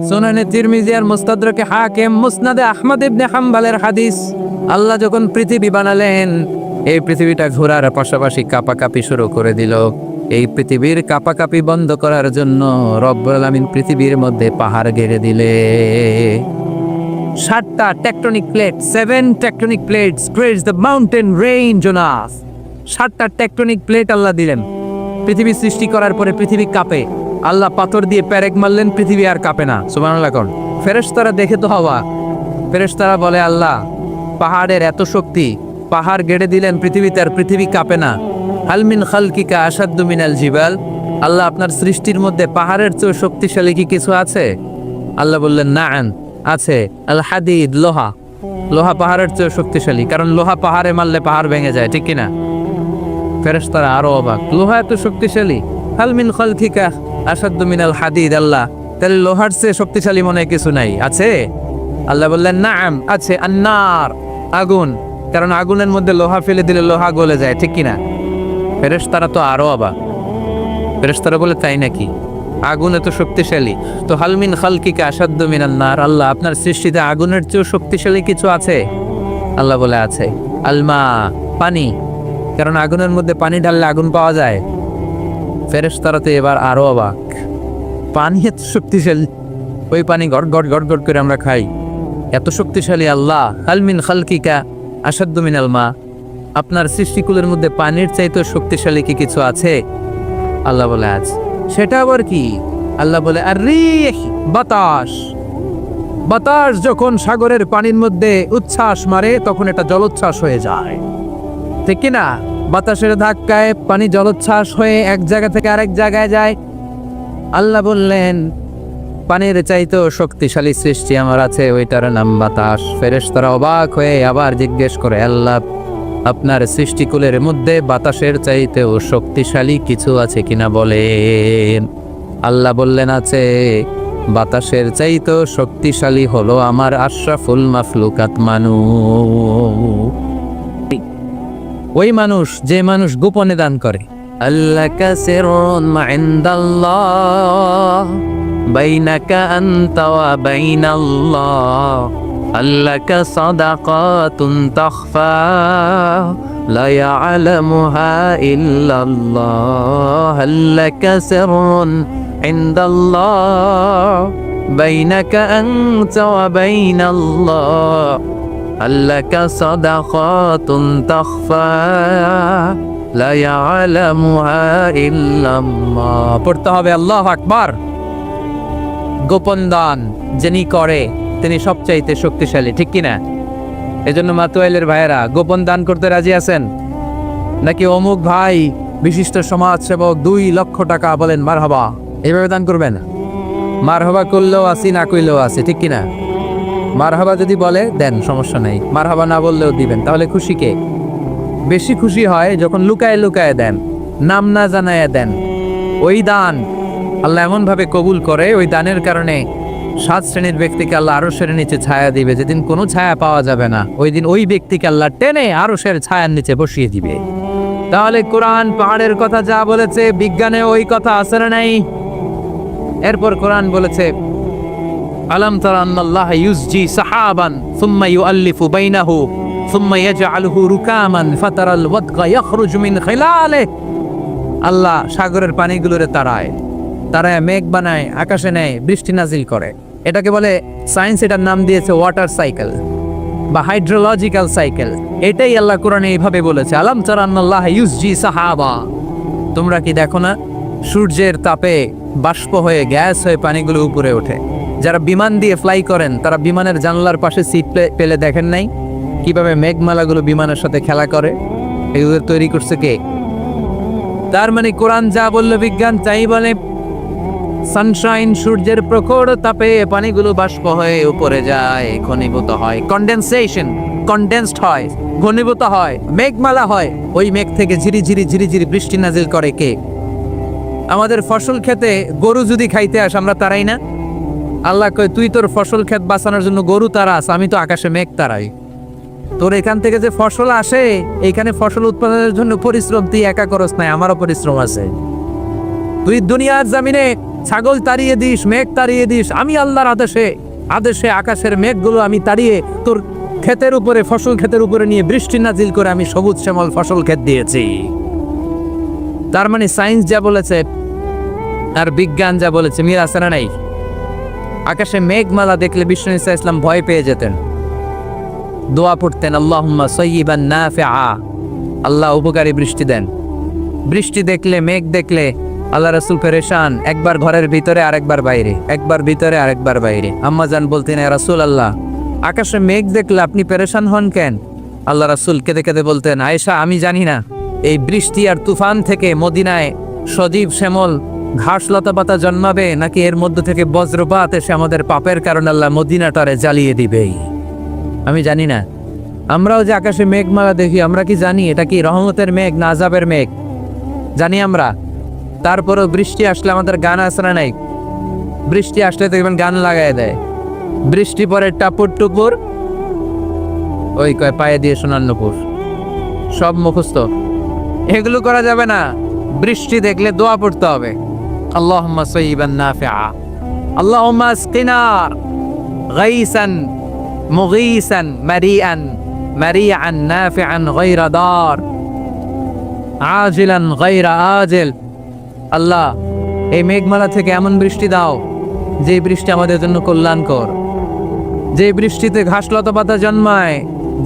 সুনানে তিরমিজি আর মুস্তাদরাকে হাকিম, মুসনাদে আহমদ ইবনে হাম্বলের হাদিস। আল্লাহ যখন পৃথিবী বানালেন, এই পৃথিবীটা ঘোরার পাশাপাশি কাঁপাকাঁপি শুরু করে দিল। এই পৃথিবীর কাঁপাকাঁপি বন্ধ করার জন্য রব্বুল আলামিন পৃথিবীর মধ্যে পাহাড় গেড়ে দিলে। 7টা tectonic plate, 7 tectonic plates creates the mountain range on earth. 7টা টেকটনিক প্লেট আল্লাহ দিলেন। পৃথিবী সৃষ্টি করার পরে পৃথিবী কাঁপে, আল্লাহ পাথর দিয়ে পেরেক মারলেন, পৃথিবী আর কাঁপে না। সুবহানাল্লাহ কোন ফেরেশতারা দেখে তো হওয়া। ফেরেশতারা বলে, আল্লাহ পাহাড়ের এত শক্তি, পাহাড় গেড়ে দিলেন পৃথিবীতে, আর পৃথিবী কাঁপে না। হাল মিন খালকিকা আশাদ্দু মিনাল জিবাল, আল্লাহ আপনার সৃষ্টির মধ্যে পাহাড়ের চেয়ে শক্তিশালী কি কিছু আছে? আল্লাহ বললেন, নাআম, আছে। আল হাদিদ, লোহা। লোহা পাহাড়ের চেয়ে শক্তিশালী, কারণ লোহা পাহাড়ে মারলে পাহাড় ভেঙে যায়, ঠিক কিনা? ফেরেশতারা আরো অবাক, লোহা এত শক্তিশালী? হাল মিন খালকিকা আশাদ্দু মিনাল হাদিদ, আল্লাহ তাহলে লোহার চেয়ে শক্তিশালী মনে হয় কিছু নাই, আছে? আল্লাহ বললেন, নাআম, আছে। আন্নার, আগুন, কারণ আগুনের মধ্যে লোহা ফেলে দিলে লোহা গলে যায়, ঠিক কিনা? ফেরেশতারা তো আরো অবাক। ফেরেশতারা বলে, তাই নাকি? আগুন এত শক্তিশালী, তো হাল মিন খালকিকা আশাদ্দু মিনান নার, আল্লাহ আপনার সৃষ্টিতে আগুনের চেয়েও শক্তিশালী কিছু আছে? আল্লাহ বলে, আছে। আলমা, পানি, কারণ আগুনের মধ্যে পানি ঢাললে আগুন পাওয়া যায়। ফেরেশতারা তো এবার আরো অবাক, পানি এত শক্তিশালী, ওই পানি গড় গড় গড় গড় করে আমরা খাই, এত শক্তিশালী আল্লাহ। হাল মিন খালকিকা আশাদ্দু মিনাল মা, আপনার সৃষ্টিকুলের মধ্যে পানির চাইতে শক্তিশালী কি কিছু আছে? আল্লাহ বলে, আছে। সেটা আবার কি? আল্লাহ বলে, আর রিহ, বাতাস। বাতাস যখন সাগরের পানির মধ্যে উচ্ছ্বাস মারে, তখন এটা জলোচ্ছ্বাস হয়ে যায়, ঠিক কিনা? বাতাসের ধাক্কায় পানি জলোচ্ছ্বাস হয়ে এক জায়গা থেকে আরেক জায়গায় যায়। আল্লাহ বললেন, পানির চাইতেও শক্তিশালী সৃষ্টি আমার আছে, ওইটার নাম বাতাস। ফেরেশতারা অবাক হয়ে আবার জিজ্ঞেস করে, আল্লাহ আপনার সৃষ্টিকুলের মধ্যে বাতাসের চাইতেও শক্তিশালী কিছু আছে কিনা বলেন। আল্লাহ বললেন, আছে। বাতাসের চাইতেও শক্তিশালী হলো আমার আশরাফুল মাখলুকাত মানুষ, ওই মানুষ যে মানুষ গোপনে দান করে। আল্লাহ কাসিরুন ইনদাল্লাহ বাইনাকা আনতা ওয়া বাইনাল্লাহ, আল্লাকা সাদাকাতুন তাখফা লা ইয়ালামুহা ইল্লাল্লাহ, আল্লাকা সিররুন ইনদাল্লাহ বাইনাকা আনতা ওয়া বাইনাল্লাহ, আল্লাকা সাদাকাতুন তাখফা লা ইয়ালামুহা ইল্লাল্লাহ। পড়তে হবে আল্লাহু আকবার। গোপন দান যিনি করে তিনি সবচাইতে শক্তিশালী, ঠিক কিনা? এজন্য মাতুয়াইলের ভাইয়েরা, গোপন দান করতে রাজি আছেন নাকি? অমুক ভাই বিশিষ্ট সমাজসেবক 2 লক্ষ টাকা, বলেন মারহাবা, এইভাবে দান করবেন? মারহাবা করলেও আসি, না কইলেও আসি, ঠিক কিনা? মারহাবা যদি বলে দেন, সমস্যা নেই। মারহাবা না বললেও দিবেন। তাহলে খুশি কে? বেশি খুশি হয় যখন লুকায় লুকায় দেন, নাম না জানায় দেন। ওই দান আল্লাহ এমন ভাবে কবুল করে, ওই দানের কারণে 7 শ্রেণীর ব্যক্তিকে আল্লাহ আরশের নিচে ছায়া দিবে। যেদিন কোনো ছায়া পাওয়া যাবে না, ওই দিন ওই ব্যক্তিকে আল্লাহ টেনে আরশের ছায়ার নিচে বসিয়ে দিবে। তাহলে কোরআন পাহাড়ের কথা যা বলেছে, বিজ্ঞানে ওই কথা আছে না নাই? এরপর কোরআন বলেছে, আলাম তারা আন্নাল্লাহ ইউসজি সাহাবান সুম্মা ইউআল্লিফু বাইনাহু সুম্মা ইয়াজআলুহু রুকামান ফাতারাল ওয়াদকা ইয়াখরুজু মিন খিলালিহি, আল্লাহ সাগরের পানিগুলোরে তারায় মেঘ বানায়, আকাশে নেয়, বৃষ্টি নাজিল করে। এটাকে বলে সায়েন্স, এটার নাম দিয়েছে ওয়াটার সাইকেল বা হাইড্রোলজিক্যাল সাইকেল। এটাই আল্লাহ কোরআনে এইভাবে বলেছে, আলাম তারা আন্নাল্লাহ ইউসজি সাহাবা, তোমরা কি দেখো না সূর্যের তাপে বাষ্প হয়ে গ্যাস হয়ে পানিগুলো উপরে ওঠে। যারা বিমান দিয়ে ফ্লাই করেন তারা বিমানের জানলার পাশে সিট পেলে দেখেন নাই কিভাবে মেঘমালাগুলো বিমানের সাথে খেলা করে? এগুলো তৈরি করছে কে? তার মানে কোরআন যা বললো বিজ্ঞান তাই বলে। সানশাইন, সূর্যের প্রখর তাপে পানিগুলো বাষ্প হয়ে উপরে যায়, ঘনীভূত হয়, কন্ডেনসেশন, কন্ডেন্সড হয়, ঘনীভূত হয়, মেঘমালা হয়। ওই মেঘ থেকে ঝিরি ঝিরি ঝিরি ঝিরি বৃষ্টি নাজিল করে কে? আমাদের ফসল খেতে গরু যদি খাইতে আসে, আমরা তারাই না? আল্লাহ কয়, তুই তোর ফসল ক্ষেত বাঁচানোর জন্য গরু তারাস, আমি তো আকাশে মেঘ তারাই। তোর এখান থেকে যে ফসল আসে, এইখানে ফসল উৎপাদনের জন্য পরিশ্রম তুই একা করস নাই, আমারও পরিশ্রম আছে। তুই দুনিয়ার জমিনে ছাগল তাড়িয়ে দিস, মেঘ তাড়িয়ে দিস, আমি আল্লাহর আদেশে আদেশে আকাশের মেঘগুলো আমি তাড়িয়ে তোর ক্ষেতের উপরে, ফসল ক্ষেতের উপরে নিয়ে বৃষ্টি নাজিল করে আমি সবুজ শ্যামল ফসল ক্ষেত দিয়েছি। তার মানে সায়েন্স যা বলেছে আর বিজ্ঞান যা বলেছে মিল আছে না নাই? আকাশে মেঘমালা দেখলে বিষ্ণু ঈসা ইসলাম ভয় পেয়ে যেতেন, দোয়া পড়তেন, আল্লাহুম্মা সাইয়্যিবান নাফিআ, আল্লাহ উপকারী বৃষ্টি দেন। বৃষ্টি দেখলে, মেঘ দেখলে আল্লাহ রাসূল পেরেশান, একবার ঘরের ভিতরে আরেকবার বাইরে, একবার ভিতরে আরেকবার বাইরে। আম্মা জান বলতেন, ইয়া রাসূলুল্লাহ, আকাশে মেঘ দেখলে আপনি পেরেশান হন কেন? আল্লাহ রাসূল কেঁদে কেঁদে বলতেন, আয়েশা আমি জানি না এই বৃষ্টি আর তুফান থেকে মদিনায় সজীব শ্যামল ঘাস লতা পাতা জন্মাবে, নাকি এর মধ্য থেকে বজ্রপাত এসে আমাদের পাপের কারণে আল্লাহ মদিনাটারে জ্বালিয়ে দিবেই, আমি জানি না। আমরাও যে আকাশে মেঘমালা দেখি, আমরা কি জানি এটা কি রহমতের মেঘ না আযাবের মেঘ? জানি আমরা। তারপরেও বৃষ্টি আসলে আমাদের গান আছে না নাই? বৃষ্টি আসলে দেখবেন গান লাগায় দেয়, বৃষ্টি পরে টাপুর টুপুর, ওই কয় পায়ে দিয়ে সোনার নুপুর, সব মুখস্থ। এগুলো করা যাবে না। বৃষ্টি দেখলে দোয়া পড়তে হবে, আল্লাহুম্মা সাইয়্যিবান নাফিআ, আল্লাহুম্মা আসকিনা গাইসান মুগীসান মারিআন মারিআন নাফিআন গায়রা দার আজিলান গায়রা আজিল। আল্লাহ এই মেঘমালা থেকে এমন বৃষ্টি দাও যে বৃষ্টি আমাদের জন্য কল্যাণকর, যে বৃষ্টিতে ঘাস লতা পাতা জন্মায়,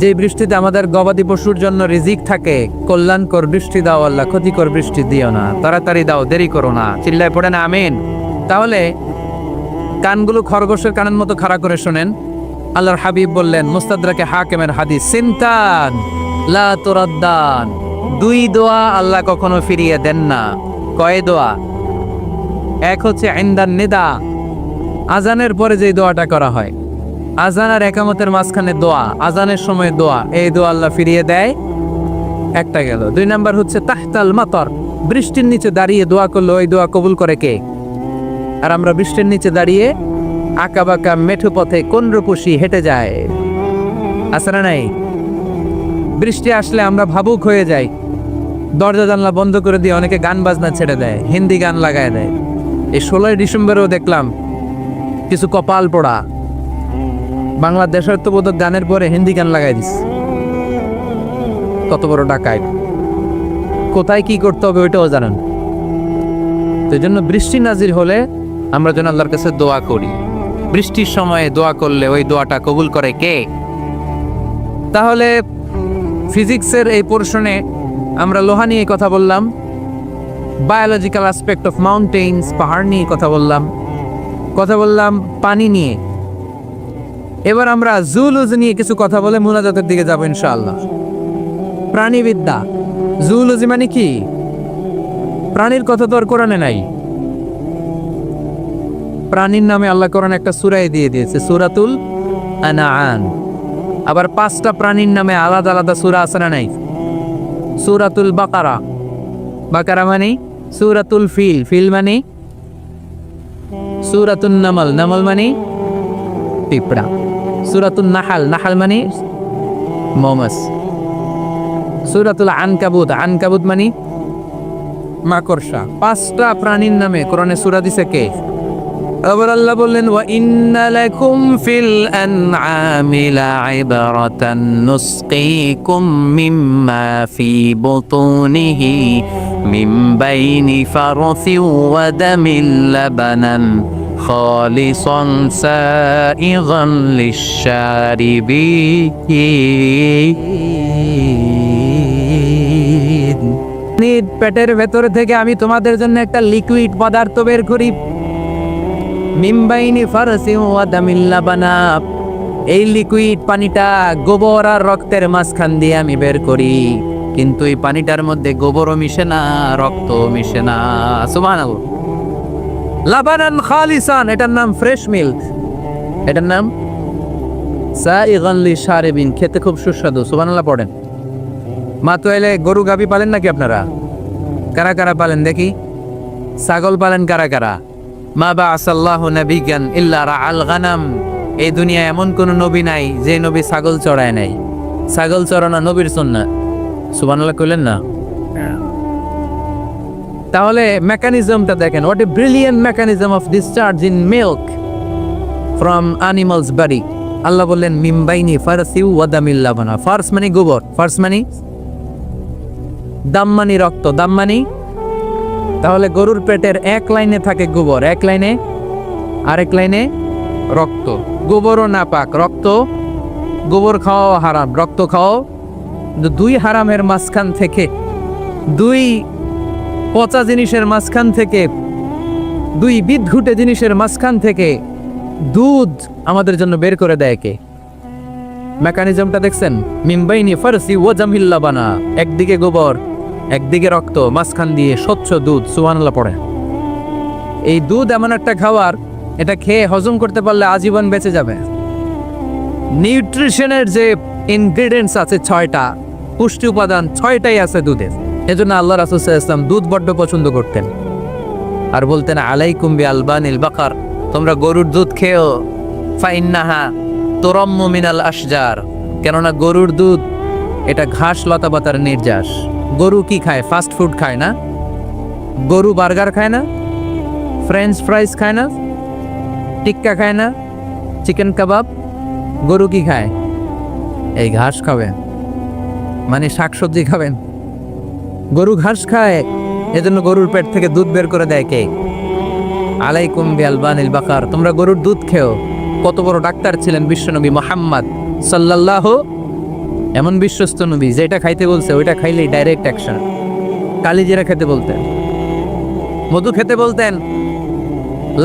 যে বৃষ্টিতে আমাদের গবাদি পশুর জন্য রিজিক থাকে। কল্যাণকর বৃষ্টি দাও আল্লাহ, ক্ষতিকর বৃষ্টি দিও না, তাড়াতাড়ি দাও, দেরি করো না। চিল্লায় পড়ে না আমিন। তাহলে কানগুলো খরগোশের কানের মতো খাড়া করে শোনেন। আল্লাহর হাবিব বললেন, মুস্তাদরাকে হাকিমের হাদিস, সিনতান লা তুরাদ্দান, দুই দোয়া আল্লাহ কখনো ফিরিয়ে দেন না। কয় দোয়া? এক হচ্ছে ইনদান নিদা, আজানের পরে যে দোয়াটা করা হয়, আজান আর একামতের মাঝখানে দোয়া, আজানের সময় দোয়া, এই দোয়া আল্লাহ ফিরিয়ে দেয়, একটা গেল। দুই নাম্বার হচ্ছে তাহতাল মাতর, বৃষ্টির নিচে দাঁড়িয়ে দোয়া করলে ওই দোয়া কবুল করে কে? আর আমরা বৃষ্টির নিচে দাঁড়িয়ে আঁকা বাঁকা মেঠো পথে কোন রূপসী হেঁটে যায়, আছে না নাই? বৃষ্টি আসলে আমরা ভাবুক হয়ে যাই, দরজা জানলা বন্ধ করে দিয়ে অনেকে গান বাজনা ছেড়ে দেয়, হিন্দি গান লাগায় দেয়। এই 16ই ডিসেম্বরেও দেখলাম কিছু কপাল পোড়া বাংলা দেশাত্মবোধক গানের পরে হিন্দি গান লাগাই দিস। কত বড় ডাকায়, কোথায় কি করতে হবে ওইটাও জানেন। তো এই জন্য বৃষ্টি নাজির হলে আমরা যেন আল্লাহর কাছে দোয়া করি। বৃষ্টির সময়ে দোয়া করলে ওই দোয়াটা কবুল করে কে? তাহলে ফিজিক্সের এই পোর্শনে আমরা লোহা নিয়ে কথা বললাম, বায়োলজিক্যাল অ্যাসপেক্ট অফ মাউন্টেইনস, পাহাড় নিয়ে কথা বললাম পানি নিয়ে। এবার আমরা জুলজি নিয়ে কিছু কথা বলে মুনাজাতের দিকে যাব ইনশাআল্লাহ। প্রাণীবিদ্যা, জুলজি মানে কি? প্রাণীর কথা তো আর কোরআনে নাই। প্রাণীর নামে আল্লাহ কোরআনে একটা সূরা দিয়ে দিয়েছে, সূরাতুল আনআম। আবার 5টা প্রাণীর নামে আলাদা আলাদা সূরা আছে না নাই? সূরাতুল বাকারা, বাকারা মানে সূরাতুল ফিল, ফিল মানে সূরাতুন নামল, নামল মানে পিঁপড়া, সূরাতুন নাহাল, নাহাল মানে মৌমাছি, সূরাতুল আনকাবুত, আনকাবুত মানে মাকড়সা। 5টা প্রাণীর নামে কোরআনে সূরা দিছে কে? আবার আল্লাহ বললেন, ওয়া ইন্না লাকুম ফিল আনআমি লাইবরাতান নুসকিকুম মিম্মা ফি বুতুনিহি মিন বাইনি ফারসিন ওয়া দামিন লাবানান খালিসান সাইগান লিশ-শারিবিন। পেটের ভেতর থেকে আমি তোমাদের জন্য একটা লিকুইড পদার্থ বের করি, মিম্বাইনি ফারসি ওয়া দামিন লাবানা, এই লিকুইড পানিটা গোবর আর রক্তের মাঝখান দিয়ে আমি বের করি, কিন্তু এই পানিটার মধ্যে গোবরও মিশে না, রক্তও মিশে না। সুবহানাল্লাহ। লাবানান খালিসান, এটার নাম ফ্রেশ মিল্ক, এটার নাম সাইগান লিশ-শারিবিন, খেতে খুব সুস্বাদু। সুবহানাল্লাহ পড়েন। মা তো এলে গরু গাভী পালেন নাকি আপনারা? কারা কারা পালেন দেখি? ছাগল পালেন কারা কারা? মা বাআসাল্লাহু নাবিয়্যান ইল্লা রাআল গানাম, এই দুনিয়ায় এমন কোন নবী নাই যে নবী ছাগল চড়ায় নাই। ছাগল চড়ানো নবীর সুন্নাত। সুবহানাল্লাহ কইলেন না? তাহলে মেকানিজমটা দেখেন, what a brilliant mechanism of discharge in milk from animals body. আল্লাহ বললেন মিমবাইনি ফারসিউ ওয়া দামিল লাবানা। ফার্স মানে গোবর, ফার্স মানে দাম মানে রক্ত, দাম মানে, তাহলে গরুর পেটের এক লাইনে থাকে গোবর, এক লাইনে, আরেক লাইনে রক্ত। গোবরও নাপাক, রক্ত, গোবর খাওয়াও হারাম, রক্ত খাওয়াও। দুই হারামের মাঝখান থেকে, দুই পচা জিনিসের মাঝখান থেকে, দুই বিদঘুটে জিনিসের মাঝখান থেকে দুধ আমাদের জন্য বের করে দেয় কে? মেকানিজমটা দেখছেন? মিমবাইনি ফারসি ওয়া জামিল লাবানা, একদিকে গোবর একদিকে রক্ত, মাঝখান দিয়ে স্বচ্ছ দুধ, সুবহানাল্লাহ পড়ে। এই দুধ এমন একটা খাবার, এটা খেয়ে হজম করতে পারলে আজীবন বেঁচে যাবে। নিউট্রিশনের যে ইনগ্রেডিয়েন্টস আছে 6টা, পুষ্টি উপাদান 6টাই আছে দুধের। এজন্য আল্লাহ রাসূল সাল্লাল্লাহু আলাইহি ওয়াসাল্লাম দুধ বড্ড পছন্দ করতেন, আর বলতেন আলাইকুম বি আলবানিল বাকার, তোমরা গরুর দুধ খেও, ফাইন্নাহা তুরাম্মু মিনাল আশজার, কেননা গরুর দুধ এটা ঘাস লতা পাতার নির্যাস। গরু কি খায়? ফাস্ট ফুড খায় না? গরু বার্গার খায় না? ফ্রেঞ্চ ফ্রাইজ খায় না? টিক্কা খায় না? চিকেন কাবাব? গরু কি খায়? এই ঘাস খাবেন, মানে শাকসবজি খাবেন। গরু ঘাস খায়, এজন্য গরুর পেট থেকে দুধ বের করে দেয় কে? আলাইকুম বি আলবানিল বাকার, তোমরা গরুর দুধ খেও। কত বড় ডাক্তার ছিলেন বিশ্বনবী মুহাম্মদ সাল্লাল্লাহু, এমন বিশ্বস্ত নবী, যেটা খাইতে বলছে ওইটা খাইলেই ডাইরেক্ট অ্যাকশন। কালিজিরা খেতে বলতেন, মধু খেতে বলতেন,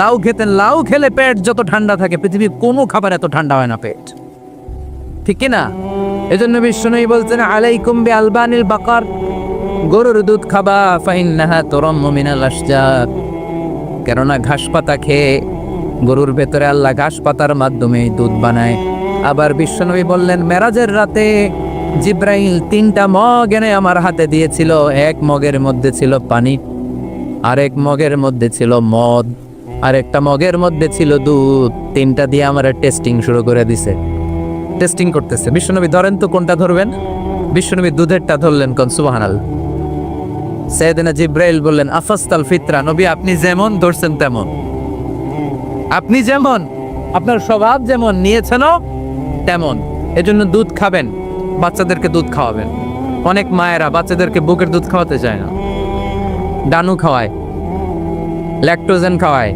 লাউ খেতেন। লাউ খেলে পেট যত ঠান্ডা থাকে, পৃথিবীর কোনো খাবার এত ঠান্ডা হয় না পেট, ঠিক কিনা? এজন্য বিশ্বনবী বলছেন আলাইকুম বি আলবানিল বাকার, গরুর দুধ খাবা, ফাইন্নাহা তুরাম্মু মিনাল আশজার, কেননা ঘাস পাতা খেয়ে গরুর ভেতরে আল্লাহ ঘাস পাতার মাধ্যমে দুধ বানায়। আবার বিশ্বনবী বললেন মেরাজের রাতে জিব্রাইল 3টা মগ এনে আমার হাতে দিয়েছিল, এক মগের মধ্যে ছিল পানি, আরেক মগের মধ্যে ছিল মদ, আরেকটা মগের মধ্যে ছিল দুধ। 3টা দিয়ে আমার টেস্টিং শুরু করে দিছে, টেস্টিং করতেছে। বিশ্বনবী ধরেন তো কোনটা ধরবেন? বিশ্বনবী দুধেরটা ধরলেন, কোন সুবহানাল্লাহ। সাইয়েদনা জিব্রাইল বললেন আফাস্তাল ফিতরা, নবী আপনি যেমন ধরছেন তেমন, আপনি যেমন, আপনার স্বভাব যেমন নিয়েছেনও তেমন। এজন্য দুধ খাবেন, বাচ্চাদেরকে দুধ খাওয়াবেন। অনেক মায়েরা বাচ্চাদেরকে বুকের দুধ খাওয়াতে চায় না, ডানু খাওয়ায়, ল্যাকটোজেন খাওয়ায়,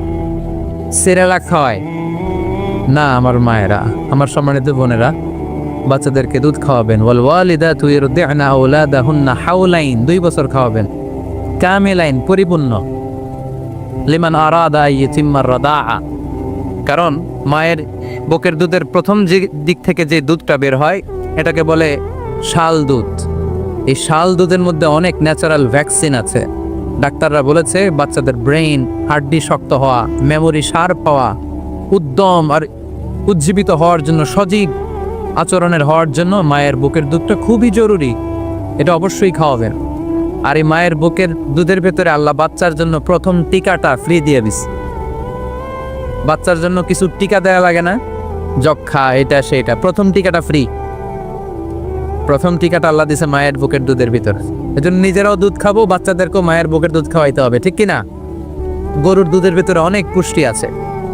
সিরেলাক খাওয়ায় না। আমার মায়েরা, আমার সম্মানিত বোনেরা, বাচ্চাদেরকে দুধ খাওয়াবেন। ওয়াল ওয়ালিদাতু ইরদি'না আওলাদাহুন্না হাওলাইন, 2 বছর খাওয়াবেন, কামিলাইন, পরিপূর্ণ, লিমান আরাদা ইয়াতিম্মার রাদাআ। কারণ মায়ের বুকের দুধের প্রথম যে দিক থেকে যে দুধটা বের হয় এটাকে বলে শাল দুধ। এই শাল দুধের মধ্যে অনেক ন্যাচারাল ভ্যাকসিন আছে। ডাক্তাররা বলেছে বাচ্চাদের ব্রেইন, হাড্ডি শক্ত হওয়া, মেমোরি শার্প হওয়া, উদ্যম আর উজ্জীবিত হওয়ার জন্য, সজীব আচরণের হওয়ার জন্য মায়ের বুকের দুধটা খুবই জরুরি। এটা অবশ্যই খাওয়াবেন। আর এই মায়ের বুকের দুধের ভেতরে আল্লাহ বাচ্চার জন্য প্রথম টিকাটা ফ্রি দিয়ে দিছে। বাচ্চার জন্য কিছু টিকা দেওয়া লাগে না, যক্ষা এটা সেটা, প্রথম টিকাটা ফ্রি। প্রথম টিকাটা আল্লাহ দিছে মায়ের বুকের দুধের ভিতরে। এজন্য নিজেরাও দুধ খাবো, বাচ্চাদেরকেও মায়ের বুকের দুধ খাওয়াইতে হবে, ঠিক কিনা? গরুর দুধের ভিতরে অনেক পুষ্টি আছে,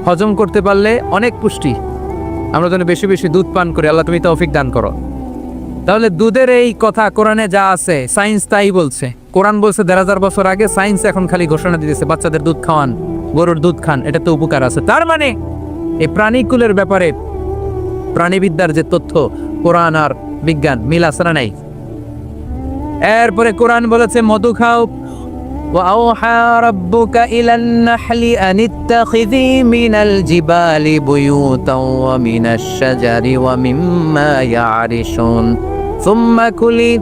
হজম করতে পারলে অনেক পুষ্টি। আমরা যেন বেশি বেশি দুধ পান করি, আল্লাহ তুমি তৌফিক দান করো। তাহলে দুধের এই কথা কোরআনে যা আছে, সায়েন্স তাই বলছে। কোরআন বলছে 1000 বছর আগে, সায়েন্স এখন খালি ঘোষণা দিতেছে বাচ্চাদের দুধ খাওয়ান, গরুর দুধ খান, এটা তো উপকার আছে। তার মানে এই প্রাণীকুলের ব্যাপারে প্রাণীবিদ্যার যে তথ্য, কোরআন আর বিজ্ঞান মিল আছে না নাই? এরপরে কোরআন বলেছে মধু খাও। وأوحى ربك إلى النحل أن اتخذي من الجبال بيوتا ومن الشجر ومما يعرشون ثم كلي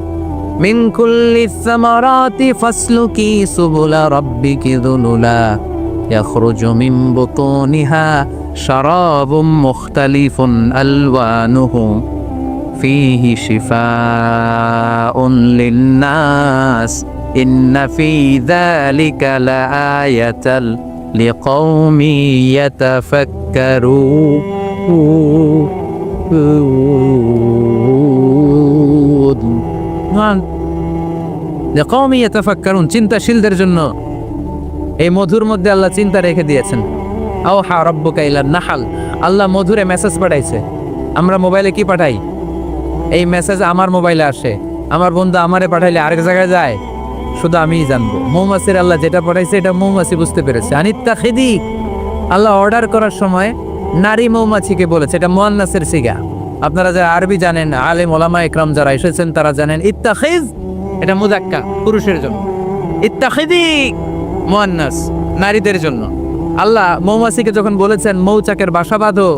من كل الثمرات فاسلكي سبل ربك ذللا يخرج من بطونها شراب مختلف ألوانه فيه شفاء للناس إن في ذلك لآية لقوم يتفكرون لقوم يتفكرون চিন্তাশীলদের জন্য এই মধুর মধ্যে আল্লাহ চিন্তা রেখে দিয়েছেন। আওহা রাব্বুকা ইলান নাহাল, আল্লাহ মধুরে মেসেজ পাঠাইছে। আমরা মোবাইলে কি পাঠাই? এই মেসেজ আমার মোবাইলে আসে, আমার বন্ধু আমারে পাঠাইলে আরেক জায়গায় যায়, শুধু আমিই জানবো। মৌমাছির আল্লাহ যেটা পাঠাইছে এটা মৌমাছি বুঝতে পেরেছে। আনিত্তাখিদি, আল্লাহ অর্ডার করার সময় নারী মৌমাছিকে বলেছে, এটা মুয়ান্নাসের সিগা। আপনারা যারা আরবি জানেন, আলেম ওলামা ইকরাম যারা এসেছেন তারা জানেন ইত্তাখিজ এটা মুযাক্কার, পুরুষের জন্য। ইত্তাখিদি মুয়ান্নাস, নারীদের জন্য। আল্লাহ মৌমাছিকে যখন বলেছেন মৌচাকের বাসা বাঁধো,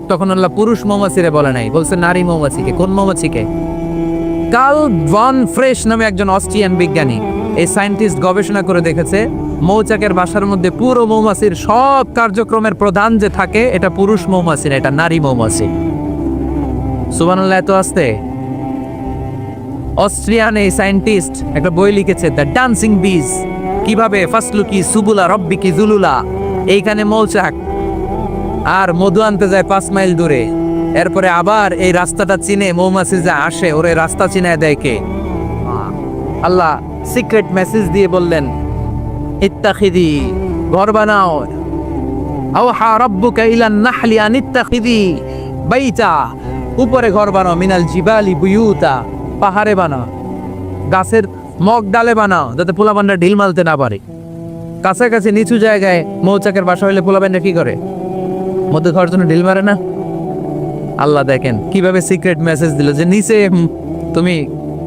তখন আল্লাহ পুরুষ মৌমাছিরে বলে নাই, বলছে নারী মৌমাছিকে। কোন মৌমাছিকে? কার্ল ভন ফ্রেশ নামে একজন অস্ট্রিয়ান বিজ্ঞানী, এই সায়েন্টিস্ট গবেষণা করে দেখেছে মৌচাকের বাসার মধ্যে পুরো মৌমাছির সব কার্যক্রমের প্রধান যে থাকে এটা পুরুষ মৌমাছি না, এটা নারী মৌমাছি। সুবহানাল্লাহ, এত আসতে। অস্ট্রিয়ান এই সায়েন্টিস্ট একটা বই লিখেছে, দ্য ডান্সিং বিজ, কিভাবে ফাসলুকি সুবুলা রব্বিকি জুলুলা। এইখানে মৌচাক আর মধু আনতে যায় 5 মাইল দূরে, এরপরে আবার এই রাস্তাটা চিনে মৌমাছি যা আসে ওরে রাস্তা চিনায় দেয় কে? আল্লাহ সিক্রেট মেসেজ দিয়ে বললেন ইত্তাখিদি, ঘর বানাও। আওহা রাব্বুকা ইলান নাহলি আন ইত্তাখিদি বাইতা, উপরে ঘর বানাও, মিনাল জিবালি বুয়ুতা, পাহাড়ে বানাও, গাছের মগ ডালে বানাও, যাতে পোলাপানরা ঢিল মারতে না পারে। কাছাকাছি নিচু জায়গায় মৌচাকের বাসা হইলে পোলাপানরা কি করে? মধ্যে ঘর জন্য ঢিল মারে না? আল্লাহ দেখেন কিভাবে সিক্রেট মেসেজ দিল যে নিচে তুমি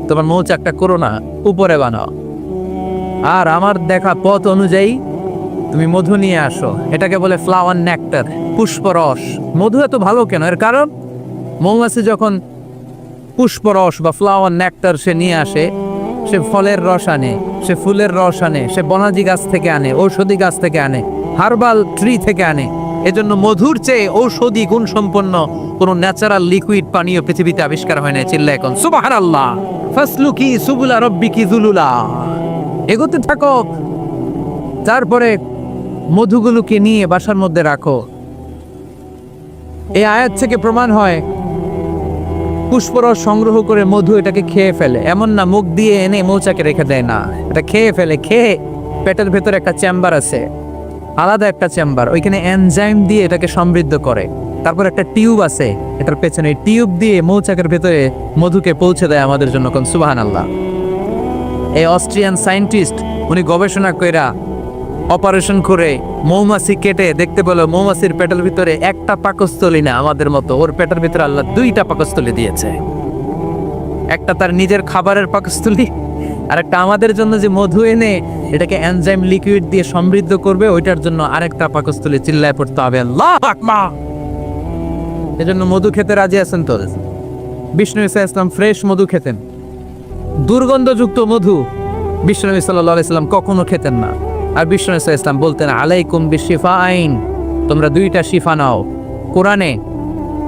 তোমার মৌচাকটা করো না, উপরে বানাও। আর আমার দেখা পথ অনুযায়ী তুমি মধু নিয়ে আসো। এটাকে বলে ফ্লাওয়ার নেক্টার, পুষ্পরস। মধু এত ভালো কেন? এর কারণ মৌমাছি যখন পুষ্পরস বা ফ্লাওয়ার নেক্টার সে নিয়ে আসে, সে ফলের রস আনে, সে ফুলের রস আনে, সে বনাজি গাছ থেকে আনে, ঔষধি গাছ থেকে আনে, হার্বাল ট্রি থেকে আনে। এজন্য মধুর চেয়ে ঔষধি গুণ সম্পন্ন কোন ন্যাচারাল লিকুইড পানীয় পৃথিবীতে আবিষ্কার হয় না। চিল্লা এখন সুবহানাল্লাহ। ফাসলুকি সুবুলা রব্বিকি যুলুলা, এগোতে থাকো। তারপরে মধুগুলোকে নিয়ে বাসার মধ্যে রাখো। এই আয়াত থেকে প্রমাণ হয় পুষ্পরস সংগ্রহ করে মধু এটাকে খেয়ে ফেলে, এমন না মুখ দিয়ে এনে মৌচাকে রেখে দেয়, না, এটা খেয়ে ফেলে। খেয়ে পেটের ভেতরে একটা চেম্বার আছে, আলাদা একটা চেম্বার, ওইখানে এনজাইম দিয়ে এটাকে সমৃদ্ধ করে। তারপর একটা টিউব আছে এটার পেছনে, টিউব দিয়ে মৌচাকের ভেতরে মধুকে পৌঁছে দেয় আমাদের জন্য। কোন সুবহানাল্লাহ। এই অস্ট্রিয়ান সায়েন্টিস্ট উনি গবেষণা কইরা অপারেশন করে মৌমাছি কেটে দেখতে পেল মৌমাছির পেটের ভিতরে একটা পাকস্থলী না আমাদের মতো, ওর পেটের ভিতরে আল্লাহ 2টা পাকস্থলী দিয়েছে। একটা তার নিজের খাবারের পাকস্থলী, আর একটা আমাদের জন্য যে মধু এনে এটাকে এনজাইম লিকুইড দিয়ে সমৃদ্ধ করবে, ওইটার জন্য আরেকটা পাকস্থলী। চিল্লায় পড়তে হবে আল্লাহু আকবার। এজন্য মধু খেতে রাজি আছেন তো? বিষ্ণু ঈসা ইসলাম ফ্রেশ মধু খেতেন, দুর্গন্ধযুক্ত মধু বিষ্ণু সাল্লাল্লাহু আলাইহি সাল্লাম কখনো খেতেন না। আর বিষ্ণু ঈসা ইসলাম বলতেন আলাইকুম বিশিফাইন, তোমরা 2টা শিফা নাও। কোরআনে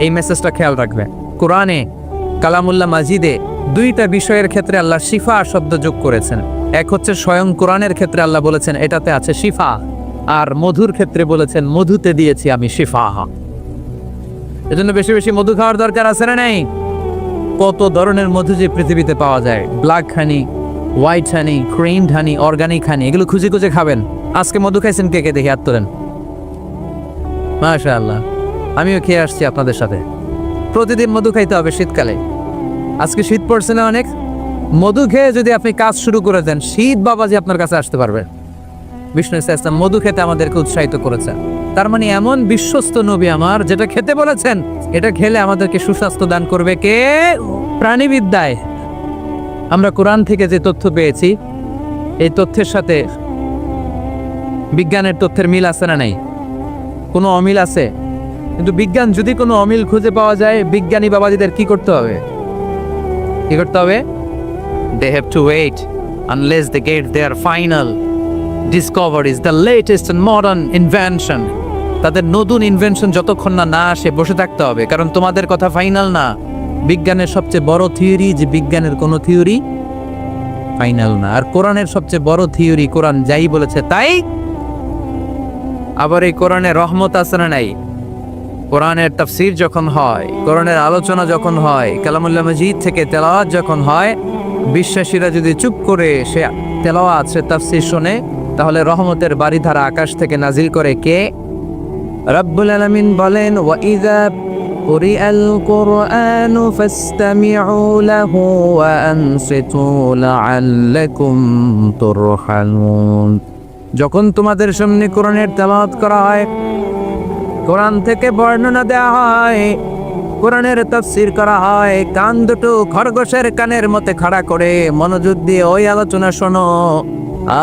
এই মেসেজটা খেয়াল রাখবে, কোরআনে কালামুল্লাহ মাজিদে 2টা বিষয়ের ক্ষেত্রে আল্লাহ শিফা শব্দ যোগ করেছেন। এক হচ্ছে স্বয়ং কোরআনের ক্ষেত্রে আল্লাহ বলেছেন এটাতে আছে শিফা, আর মধুর ক্ষেত্রে বলেছেন মধুতে দিয়েছি আমি শিফা। এজন্য বেশি বেশি মধু খাওয়ার দরকার আছে না নাই? কত ধরনের মধু যে পৃথিবীতে পাওয়া যায়, ব্ল্যাক হানি, হোয়াইট হানি, ক্রিমড হানি, অর্গানিক হানি, এগুলো খুঁজে খুঁজে খাবেন। আজকে মধু খাইছেন কে কে? দেখি হাত তোলেন। মাশাআল্লাহ, আমিও খেয়ে আসছি আপনাদের সাথে। প্রতিদিন মধু খাইতে হবে শীতকালে। আজকে শীত পড়ছে না অনেক? মধু খেয়ে যদি আপনি কাজ শুরু করে দেন, শীত বাবাজি আপনার কাছে আসতে পারবে। বিষ্ণু ঈসা ইসলাম মধু খেতে আমাদেরকে উৎসাহিত করেছেন। তার মানে এমন বিশ্বস্ত নবী আমার, যেটা খেতে বলেছেন এটা খেলে আমাদেরকে সুস্বাস্থ্য দান করবে কে? প্রাণীবিদ্যায় আমরা কোরআন থেকে যে তথ্য পেয়েছি, এই তথ্যের সাথে বিজ্ঞানের তথ্যের মিল আছে না নাই? কোনো অমিল আছে? কিন্তু বিজ্ঞান যদি কোনো অমিল খুঁজে পাওয়া যায়, বিজ্ঞানী বাবাজিদের কি করতে হবে? কি করতে হবে? They have to wait unless they get their final discoveries, the latest and modern invention. তাদের নতুন ইনভেনশন যতক্ষণ না আসে বসে থাকতে হবে, কারণ তোমাদের কথা ফাইনাল না। বিজ্ঞানের সবচেয়ে বড় থিওরি যে বিজ্ঞানের কোনো থিওরি ফাইনাল না। আর কোরআনের সবচেয়ে বড় থিওরি, কোরআন যাই বলেছে তাই। আবার এই কোরআনে রহমত আছে না নাই? কোরআনের তাফসীর যখন হয়, কোরআনের আলোচনা যখন হয়, কালামুল্লাহ মাজিদ থেকে তেলাওয়াত যখন হয়, বিশ্বাসীরা যদি চুপ করে সে তেলাওয়াত, সে তাফসীর শুনে, তাহলে রহমতের বারিধারা আকাশ থেকে নাজিল করে কে? রব্বুল আলামিন বলেন, ওয়া ইযা কুরিআল কুরআনু ফাসতামিউ লাহু ওয়া আনসিতু লাআল্লাকুম তুরহামুন। যখন তোমাদের সামনে কোরআনের তেলাওয়াত করা হয়, কোরআন থেকে বর্ণনা দেওয়া হয়, কোরআনের তাফসীর করা হয়, কান দুটো খরগোশের কানের মতে খাড়া করে মনোযোগ দিয়ে ওই আলোচনা শোনো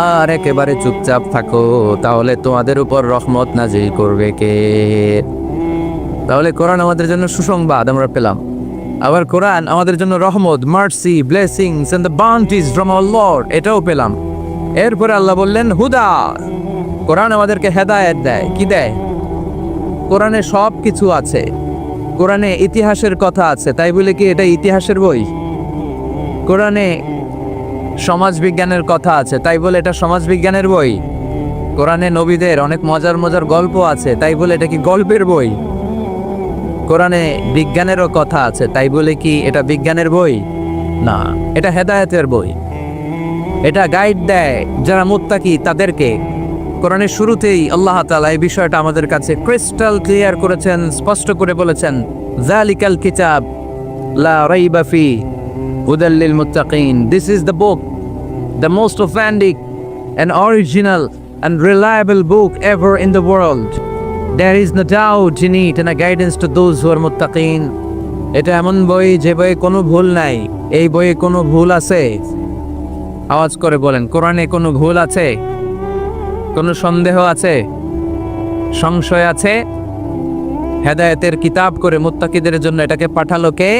আর একেবারে চুপচাপ থাকো, তাহলে তোমাদের উপর রহমত নাজিল করবে কে? তাহলে কোরআন আমাদের জন্য সুসংবাদ আমরা পেলাম। আবার কোরআন আমাদের জন্য রহমত, mercy, blessings and the bounties from our lord, এটাও পেলাম। এরপরে আল্লাহ বললেন হুদা, কোরআন আমাদেরকে হেদায়েত দেয়। কি দেয়? কোরআনে সব কিছু আছে। কোরআনে ইতিহাসের কথা আছে, তাই বলে কি এটা ইতিহাসের বই? কোরআনে সমাজ বিজ্ঞানের কথা আছে, তাই বলে এটা সমাজ বিজ্ঞানের বই? কোরআনে নবীদের অনেক মজার মজার গল্প আছে, তাই বলে এটা কি গল্পের বই? কোরআনে বিজ্ঞানেরও কথা আছে, তাই বলে কি এটা বিজ্ঞানের বই? না, এটা হেদায়েতের বই। এটা গাইড দেয় যারা মুত্তাকি তাদেরকে। কোরআনের শুরুতেই আল্লাহ তাআলা এই বিষয়টা আমাদের কাছে ক্রিস্টাল ক্লিয়ার করেছেন, স্পষ্ট করে বলেছেন, যালিকাল কিতাব লা রাইবা ফি হুদাল লিল মুত্তাকিন। This is the book, the most authentic and original and reliable book ever in the world. There is no doubt in it and a guidance to those who are muttaqin. এটা এমন বই যে বইয়ে কোনো ভুল নাই। এই বইয়ে কোনো ভুল আছে? আওয়াজ করে বলেন, কোরআনে কোনো ভুল আছে? কোনো সন্দেহ আছে? সংশয় আছে? হেদায়েতের কিতাব করে মুত্তাকিদের জন্য এটাকে পাঠালো কে?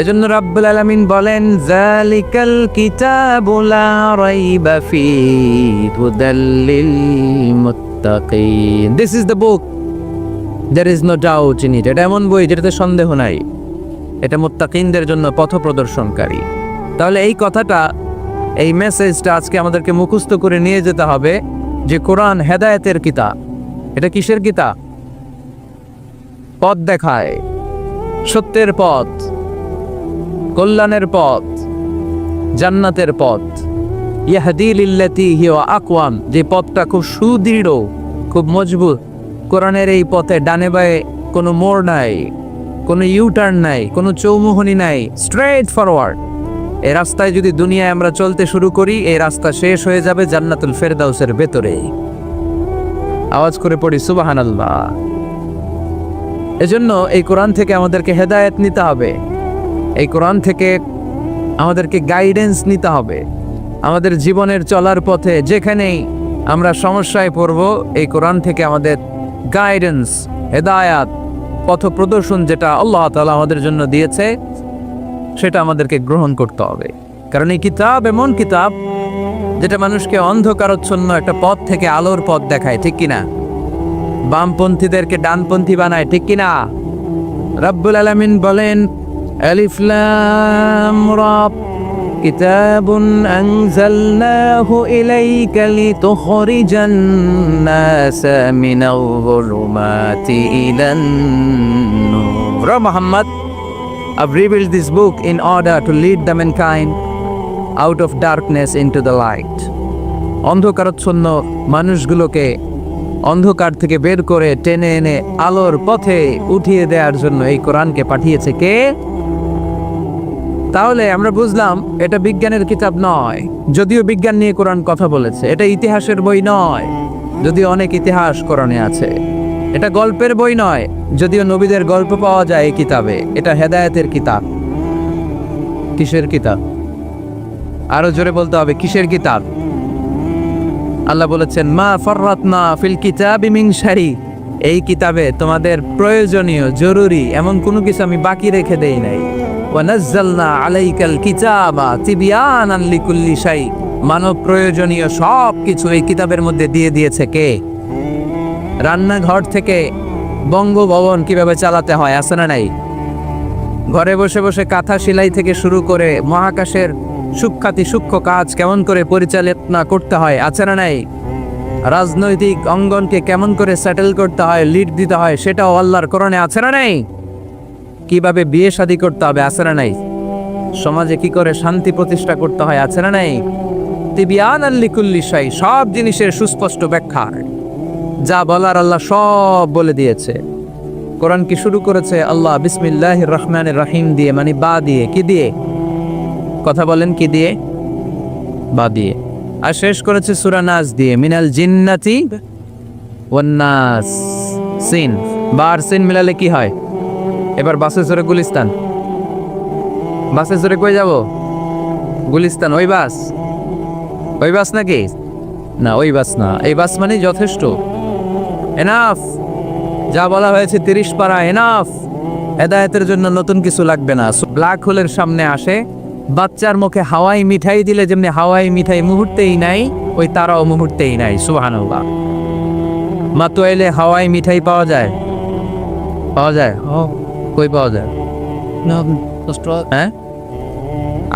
এজন্য রাব্বুল আলামিন বলেন, যালিকাল কিতাবু লা রাইবা ফীহি হুদাল লিল মুত্তাকিন। This is the book, there is no doubt in it. এটা এমন বই যেটাতে সন্দেহ নাই। এটা মুত্তাকিনদের জন্য পথ প্রদর্শনকারী। তাহলে এই কথাটা, এই মেসেজটা আজকে আমাদেরকে মুখস্থ করে নিয়ে যেতে হবে যে কোরআন হেদায়েতের কিতাব। এটা কিসের কিতাব? পথ দেখায়, সত্যের পথ, কল্যাণের পথ, জান্নাতের পথ। ইয়াহদি লিল্লাতি হিয়া আকওয়াম, যে পথটা খুব সুদৃঢ়, খুব মজবুত। কোরআনের এই পথে ডানে বায়ে কোনো মোড় নাই, কোনো ইউটার্ন নাই, কোনো চৌমুহনী নাই, স্ট্রেট ফরওয়ার্ড। এই রাস্তায় যদি দুনিয়ায় আমরা চলতে শুরু করি, এই রাস্তা শেষ হয়ে যাবে জান্নাতুল ফেরদাউসের ভেতরে। আওয়াজ করে পড়ি সুবহানাল্লাহ। এজন্য এই কোরআন থেকে আমাদেরকে হেদায়েত নিতে হবে, এই কোরআন থেকে আমাদেরকে গাইডেন্স নিতে হবে। আমাদের জীবনের চলার পথে যেখানেই আমরা সমস্যায় পড়ব, এই কোরআন থেকে আমাদের গাইডেন্স, হেদায়াত, পথ প্রদর্শন যেটা আল্লাহ তাআলা আমাদের জন্য দিয়েছে, সেটা আমাদেরকে গ্রহণ করতে হবে। কারণ এই কিতাব এমন কিতাব যেটা মানুষকে অন্ধকারচ্ছন্ন একটা পথ থেকে আলোর পথ দেখায়, ঠিক কিনা? বামপন্থীদেরকে ডানপন্থী বানায়, ঠিক কিনা? রাব্বুল আলামিন বলেন, আলিফ লাম রা, কিতাবুন আনজালনাহু ইলাইকা লিতুখরিজান নাসা মিনাল যুলুমাতি ইলান নূর। Muhammad, I've revealed this book in order to lead the mankind out of darkness into the light. অন্ধকারাচ্ছন্ন মানুষগুলোকে অন্ধকার থেকে বের করে টেনে এনে আলোর পথে উঠিয়ে দেওয়ার জন্য এই কোরআনকে পাঠিয়েছে কে? তাহলে আমরা বুঝলাম এটা বিজ্ঞানের কিতাব নয়, যদিও বিজ্ঞান নিয়ে কোরআন কথা বলেছে। এটা ইতিহাসের বই নয়, যদিও অনেক ইতিহাস কোরআনে আছে। এটা গল্পের বই নয়, যদিও নবীদের গল্প পাওয়া যায় এই কিতাবে। এটা হেদায়েতের কিতাব। কিসের কিতাব? আরো জোরে বলতে হবে, কিসের কিতাব? আল্লাহ বলেছেন, মা ফাররাতনা ফিল কিতাবি মিন শাই। এই কিতাবে তোমাদের প্রয়োজনীয়, জরুরি এমন কোনো কিছু আমি বাকি রেখে দেই নাই। ওয়া নাযালনা আলাইকাল কিতাবা তিবয়ানান লিকুল্লি শাই। মানব প্রয়োজনীয় সব কিছু এই কিতাবের মধ্যে দিয়ে দিয়েছে কে? রান্নাঘর থেকে বঙ্গভবন কিভাবে চালাতে হয়, আছে না নাই? ঘরে বসে বসে কাঁথা সেলাই থেকে শুরু করে মহাকাশের সূক্ষ্মাতি সূক্ষ্ম কাজ কেমন করে পরিচালনা করতে হয়, আছে না নাই? রাজনৈতিক অঙ্গনকে কেমন করে সেটেল করতে হয়, লিড দিতে হয়, সেটাও আল্লাহর কোরআনে আছে না নাই? কিভাবে বিয়ে শাদী করতে হবে, আছে না নাই? সমাজে কি করে শান্তি প্রতিষ্ঠা করতে হয়, আছে না নাই? তিবিয়ানান লিকুল্লি শাই, সব জিনিসের সুস্পষ্ট ব্যাখ্যা। যা বলার আল্লাহ সব বলে দিয়েছে। কোরআন কি শুরু করেছে আল্লাহ বিসমিল্লাহির রহমানির রহিম দিয়ে, মানে বা দিয়ে। কি দিয়ে? কথা বলেন, কি দিয়ে? বা দিয়ে। আর শেষ করেছে সূরা নাস দিয়ে, মিনাল জিন্নাতি ওয়ান নাস। সিন বা আর সিন মিলালে কি হয়? এবার বাসে চড়ে গুলিস্তান। বাসে চড়ে কই যাব? গুলিস্তান। ওই বাস? ওই বাস নাকি? না, ওই বাস না। এই বাস মানে যথেষ্ট, এনাফ। যা বলা হয়েছে 30 পারা এনাফ। হেদায়েতের জন্য নতুন কিছু লাগবে না। ব্ল্যাক হোলের সামনে আসে, বাচ্চার মুখে হাওয়াই মিঠাই দিলে যেমনি হাওয়াই মিঠাই মুহূর্তেই নাই, ওই তারাও মুহূর্তেই নাই। সুবহানাল্লাহ। মাতো এলে হাওয়াই মিঠাই পাওয়া যায়? পাওয়া যায়? কই পাওয়া যায়? হ্যাঁ,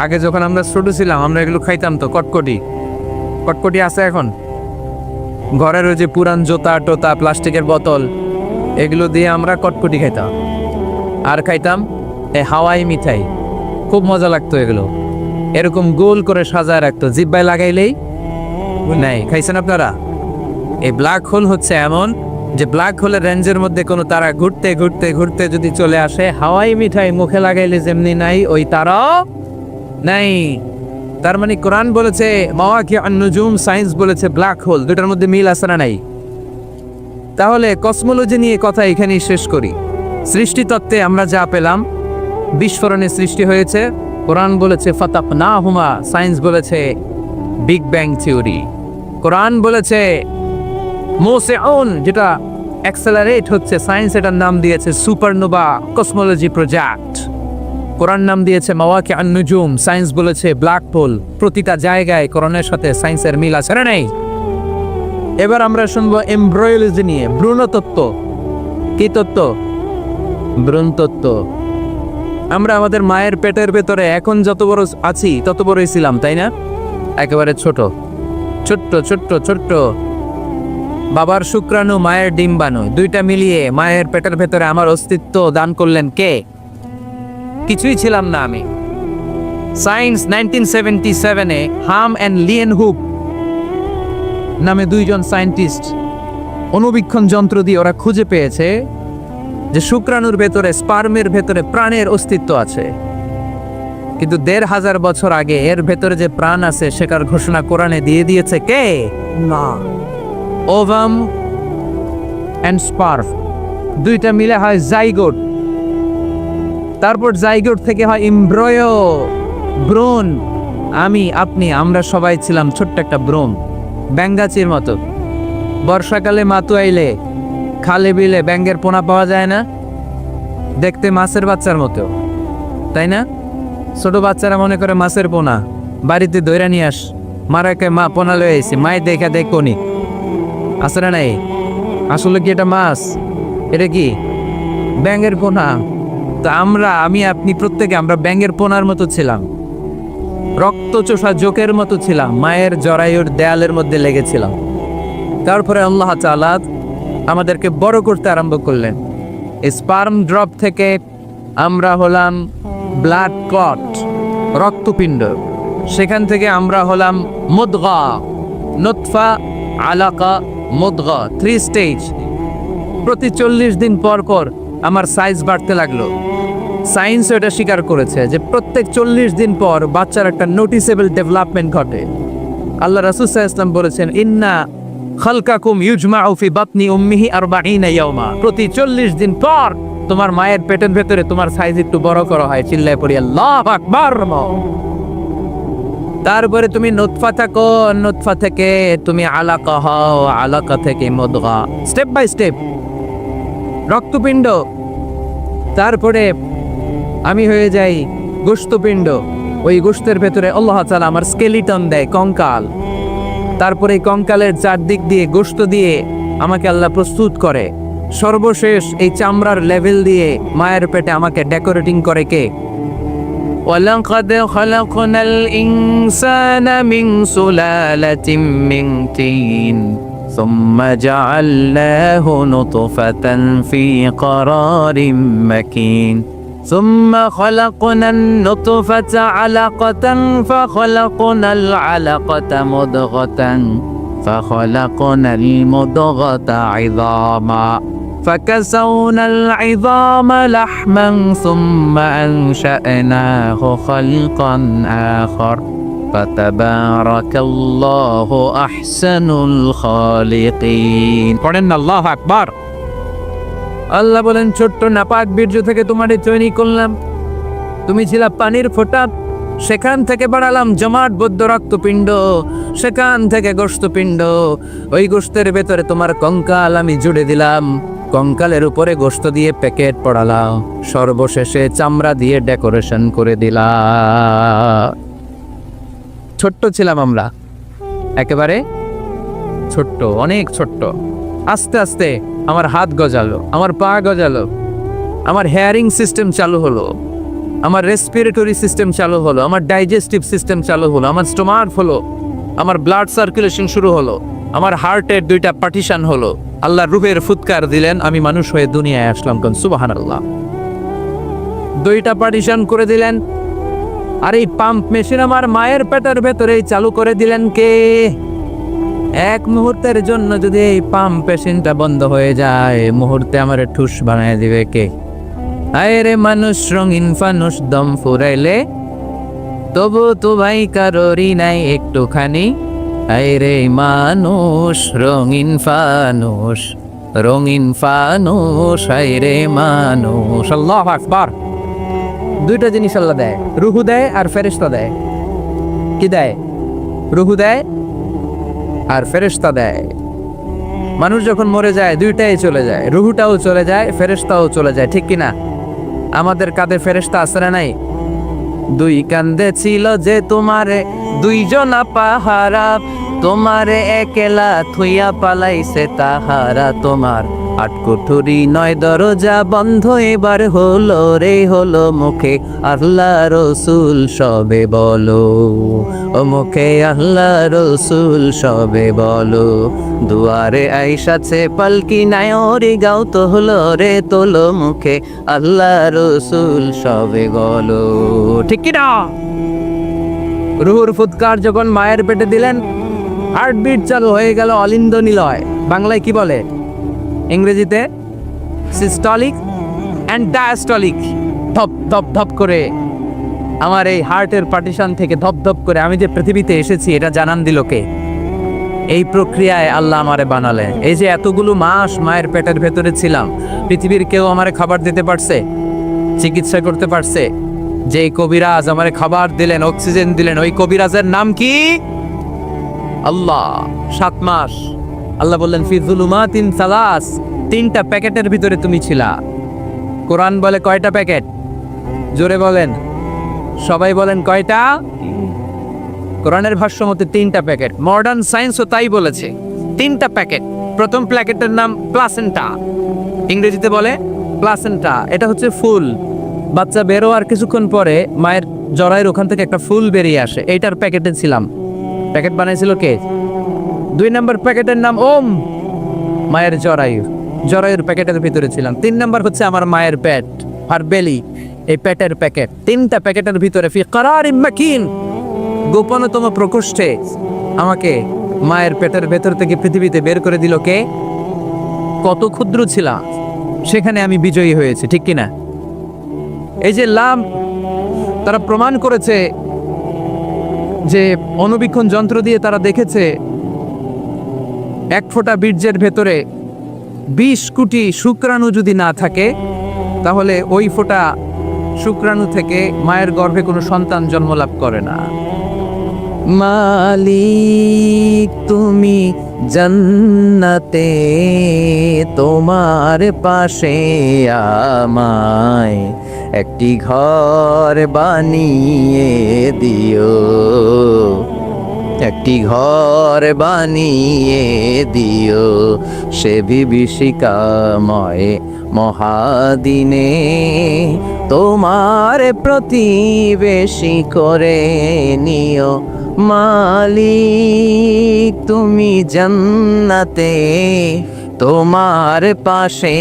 আগে যখন আমরা ছোট ছিলাম আমরা এগুলো খাইতাম তো। কটকটি, কটকটি আছে এখন? ঘরের ওই যে পুরান জোতা টোতা, প্লাস্টিকের বোতল, এগুলো দিয়ে আমরা কটকটি খাইতাম। আর খাইতাম এই হাওয়াই মিঠাই, খুব মজা লাগতো। এগুলো এরকম গোল করে সাজায় রাখতো, জিব্বায় লাগাইলেই নাই। খাইছেন আপনারা? এই ব্ল্যাক হোল হচ্ছে এমন যে ব্ল্যাক হোলের রেঞ্জের মধ্যে কোনো তারা ঘুরতে ঘুরতে ঘুরতে যদি চলে আসে, হাওয়াই মিঠাই মুখে লাগাইলে যেমনি নাই, ওই তারাও নাই। তার মানে কোরআন বলেছে মাওয়াকি আন-নুজুম, সায়েন্স বলেছে ব্ল্যাক হোল। দুটার মধ্যে মিল আছে না নাই? তাহলে কসমোলজি নিয়ে কথা এখানেই শেষ করি। সৃষ্টিতত্ত্বে আমরা যা পেলাম, বিস্ফোরণে সৃষ্টি হয়েছে। কোরআন বলেছে ফাতাকনাহুমা, সায়েন্স বলেছে বিগ ব্যাং থিওরি। কোরআন বলেছে মোসেউন, যেটা অ্যাক্সেলারেট হচ্ছে, সায়েন্স এটার নাম দিয়েছে সুপারনোভা কসমোলজি প্রজেক্ট। কোরআন নাম দিয়েছে মাওয়াকি আন-নুজুম, সায়েন্স বলেছে ব্ল্যাক হোল। প্রতিটা জায়গায় কোরআনের সাথে সায়েন্সের মিল আছে না নেই? এবার আমরা শুনবো এমব্রয়োলজি নিয়ে, ভ্রূণতত্ত্ব। কি তত্ত্ব? ভ্রূণতত্ত্ব। আমরা আমাদের মায়ের পেটের ভেতরে এখন যত বড় আছি তত বড়ই ছিলাম, তাই না? একেবারে ছোট ছোট্ট ছোট্ট ছোট্ট। বাবার শুক্রাণু, মায়ের ডিম্বাণু, দুইটা মিলিয়ে মায়ের পেটের ভেতরে আমার অস্তিত্ব দান করলেন কে? কিছুই ছিলাম না আমি। সায়েন্স 1977-এ হাম অ্যান্ড লিয়েন হুক নামে দুইজন সায়েন্টিস্ট অনুবীক্ষণ যন্ত্র দিয়ে ওরা খুঁজে পেয়েছে যে শুক্রাণুর ভেতরে, স্পার্মের ভেতরে প্রাণের অস্তিত্ব আছে। কিন্তু 1500 বছর আগে এর ভেতরে যে প্রাণ আছে সেটার ঘোষণা কোরআনে দিয়ে দিয়েছে কে? না। ওভাম অ্যান্ড স্পার্ম দুইটা মিলে হয় জাইগোট। তারপর জাইগোট থেকে হয় এমব্রয়ো, ভ্রূণ। আমি, আপনি, আমরা সবাই ছিলাম ছোট্ট একটা ভ্রূণ, ব্যাঙ্গাচির মতো। বর্ষাকালে মাতু আইলে খালে বিলে ব্যাঙ্গের পোনা পাওয়া যায় না? দেখতে মাছের বাচ্চার মতো, তাই না? ছোট বাচ্চারা মনে করে মাছের পোনা, বাড়িতে দইরা নিয়ে আস, মারাকে মা পোনা লয়ে আইছি, মায় দেখা দেখ কোনি আছে না নাই? আসলে কি এটা মাছ? এটা কি ব্যাঙ্গের পোনা? তো আমরা, আমি, আপনি, প্রত্যেকে আমরা ব্যাঙ্গের পোনার মতো ছিলাম, রক্তচোষা জোকের মতো ছিলাম, মায়ের জরায়ুর দেয়ালের মধ্যে লেগেছিলাম। তারপরে আল্লাহ তাআলা আমাদেরকে বড় করতে আরম্ভ করলেন। স্পার্ম ড্রপ থেকে আমরা হলাম ব্লাড ক্লট, রক্তপিণ্ড। সেখান থেকে আমরা হলাম মুদগা, নুতফা, আলাকা, মুদগা, 3 স্টেজ। প্রতি 40 দিন পর পর আমার সাইজ বাড়তে লাগলো। সায়েন্স এটা স্বীকার করেছে যে প্রত্যেক 40 দিন পর বাচ্চার একটা নোটিসেবল ডেভেলপমেন্ট ঘটে। আল্লাহ রাসূল সাল্লাল্লাহু আলাইহি ওয়াসাল্লাম বলেছেন ইন্না খালকাকুম ইউজমাউ ফি বাতনি উম্মিহি 40 ইয়াওমা। প্রতি 40 দিন পর তোমার মায়ের পেটের ভেতরে তোমার সাইজ একটু বড় করা হয়। চিল্লায় পড়ি আল্লাহু আকবার। তারপরে তুমি নুতফা থাকো, নুতফা থেকে তুমি আলাকা হও, আলাকা থেকে মুদগা, স্টেপ বাই স্টেপ রক্তপিণ্ড। তারপরে আমি হয়ে যাই গোশতপিণ্ড। ওই গোশতের ভেতরে আল্লাহ তাআলা আমার স্কেলিটন দেয়, কঙ্কাল। তারপরে এই কঙ্কালের চারদিক দিয়ে গোশত দিয়ে আমাকে আল্লাহ প্রস্তুত করে। সর্বশেষ এই চামড়ার লেভেল দিয়ে মায়ের পেটে আমাকে ডেকোরেটিং করে কে? ওয়ালাকাদ খালাকনাল ইনসানা মিন সুলালাতিন মিন তিন সুম্মা জাআলনাহু নুতফাতান ফি ক্বারারিম মাকিন। ثم خلقنا النطفة علقة فخلقنا العلقة مضغة فخلقنا المضغة عظاما فكسونا العظام لحما ثم أنشأناه خلقا آخر فتبارك الله أحسن الخالقين পড়েন আল্লাহু আকবার। আল্লাহ বলেন ছোট্ট নাপাক বীর্য থেকে তোমারে তৈরি করলাম, তুমি ছিলা পানির ফোঁটা, সেখান থেকে বাড়ালাম জমাট বদ্ধ রক্তপিণ্ড, সেখান থেকে গোশতপিণ্ড, ওই গোশতের ভেতরে তোমার কঙ্কাল আমি জুড়ে দিলাম, কঙ্কালের উপরে গোশত দিয়ে প্যাকেট পড়ালাম, সর্বশেষে চামড়া দিয়ে ডেকোরেশন করে দিলাম। ছোট্ট ছিলাম আমরা, একেবারে ছোট্ট, অনেক ছোট্ট। আস্তে আস্তে আমার হাত গজালো, আমার পা গজালো, আমার হেয়ারিং সিস্টেম চালু হলো, আমার রেসপিরেটরি সিস্টেম চালু হলো, আমার ডাইজেস্টিভ সিস্টেম চালু হলো, আমার স্টোমাক হলো, আমার ব্লাড সার্কুলেশন শুরু হলো, আমার হার্টের দুইটা পার্টিশন হলো, আল্লাহ রূহের ফুৎকার দিলেন, আমি মানুষ হয়ে দুনিয়ায় আসলাম। কোন সুবহানাল্লাহ। দুইটা পার্টিশন করে দিলেন, আর এই পাম্প মেশিন আমার মায়ের পেটের ভেতরেই চালু করে দিলেন কে? এক মুহূর্তের জন্য যদি এই পাম্প মেশিনটা বন্ধ হয়ে যায়, মুহূর্তে আমার ঠুস বানায় দিবে কে? আয় রে মানুষ রঙিন ফানুষ, দম ফুরাইলে তবু তো ভাই কারোরই নাই একটুখানি। আয় রে মানুষ রঙিন ফানুষ, রঙিন ফানুষ, আয় রে মানুষ। আল্লাহু আকবার। দুইটা জিনিস আল্লাহ দেয়, রুহু দেয় আর ফেরেশতা দেয়। কি দেয়? রুহু দেয় আর ফেরেশতা দেয়। মানুষ যখন মরে যায় দুইটাই চলে যায়, রুহুটাও চলে যায়, ফেরেশতাও চলে যায়, ঠিক কিনা? আমাদের কাঁধে ফেরেশতা আছে না নাই? দুই কান্দে ছিল যে তোমারে দুইজনা পাহারা, তোমারে একলা থুইয়া পালাইছে তাহারা, তোমার আটকুঠুরি নয় দরজা বন্ধ এবার হলো রে, হলো মুখে আল্লাহ রসুল সবে বলো, ও মুখে আল্লাহ রসুল সবে বলো, দুয়ারে আইসাছে পালকি নায়রি গাও তো হলো রে, তোলো মুখে আল্লাহ রসুল সবে বলো, ঠিক কিনা? রুহুর ফুৎকার যখন মায়ের পেটে দিলেন, হার্টবিট চালু হয়ে গেল, অলিন্দ নিলয়। বাংলায় কি বলে? ইংরেজিতে সিস্টলিক অ্যান্ড ডায়াস্টলিক। ধপ ধপ ধপ করে আমার এই হার্টের পার্টিশন থেকে ধপ ধপ করে আমি যে পৃথিবীতে এসেছি এটা জানান দিল কে? এই প্রক্রিয়ায় আল্লাহ আমারে বানালেন। এই যে এতগুলো মাস মায়ের পেটের ভেতরে ছিলাম, পৃথিবীর কেউ আমারে খাবার দিতে পারছে, চিকিৎসা করতে পারছে? যে কবিরাজ আমারে খাবার দিলেন, অক্সিজেন দিলেন, ওই কবিরাজের নাম কি? আল্লাহ। 7 মাস আল্লাহ বললেন ফি যুলুমাতিন সালাস, 3টা প্যাকেটের ভিতরে তুমি ছিলা। কোরআন বলে কয়টা প্যাকেট? জোরে বলেন, সবাই বলেন কয়টা? কোরআনের ভাষ্য মতে 3টা প্যাকেট। মডার্ন সায়েন্সও তাই বলেছে, 3টা প্যাকেট। প্রথম প্যাকেটের নাম প্লাসেন্টা, ইংরেজিতে বলে প্লাসেন্টা। এটা হচ্ছে ফুল। বাচ্চা বেরো আর কিছুক্ষণ পরে মায়ের জরায়ের ওখান থেকে একটা ফুল বেরিয়ে আসে, এইটার প্যাকেটে ছিলাম। প্যাকেট বানাইছিল কে? 2 নম্বর প্যাকেটের নাম ওম, মায়ের জরায়ুর প্যাকেটের ভিতরে ছিলাম। 3 নম্বর হচ্ছে আমার মায়ের পেট, আর বেলি, এই পেটের প্যাকেট। 3টা প্যাকেটের ভিতরে ফি করারিম মাকিন, গোপনতম প্রকোষ্ঠে আমাকে মায়ের পেটের ভেতর থেকে পৃথিবীতে বের করে দিল কে? কত ক্ষুদ্র ছিলাম, সেখানে আমি বিজয়ী হয়েছি, ঠিক কিনা? এই যে লাম, তারা প্রমাণ করেছে যে অণুবীক্ষণ যন্ত্র দিয়ে তারা দেখেছে 1 ফোঁটা বীর্যের ভেতরে 20 কোটি শুক্রাণু যদি না থাকে, তাহলে ওই ফোঁটা শুক্রাণু থেকে মায়ের গর্ভে কোনো সন্তান জন্ম লাভ করে না। মালিক তুমি জান্নাতে, তোমার পাশে আমায় একটি ঘর বানিয়ে দিও, একটি ঘর বানিয়ে দিও, সে বিভীষিকাময় মহাদিনে তোমার প্রতিবেশী করে নিও। মালিক তুমি জান্নাতে, তোমার পাশে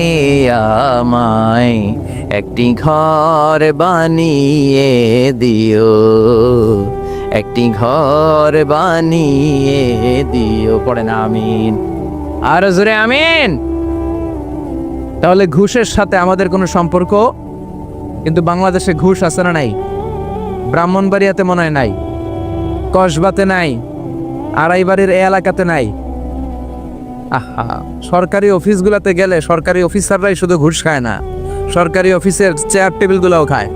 আমায় একটি ঘর বানিয়ে দিও, একটি ঘর বানিয়ে দিও। পড়ে না আমিন? আর জোরে আমিন। তাহলে ঘুষের সাথে আমাদের কোনো সম্পর্ক? কিন্তু বাংলাদেশে ঘুষ আছে না নাই? ব্রাহ্মণবাড়িয়াতে মনে হয় নাই, কসবাতে নাই, আড়াইবাড়ির এই এলাকাতে নাই। আহা, সরকারি অফিসগুলোতে গেলে সরকারি অফিসাররাই শুধু ঘুষ খায় না, সরকারি অফিসের চেয়ার টেবিলগুলোও খায়।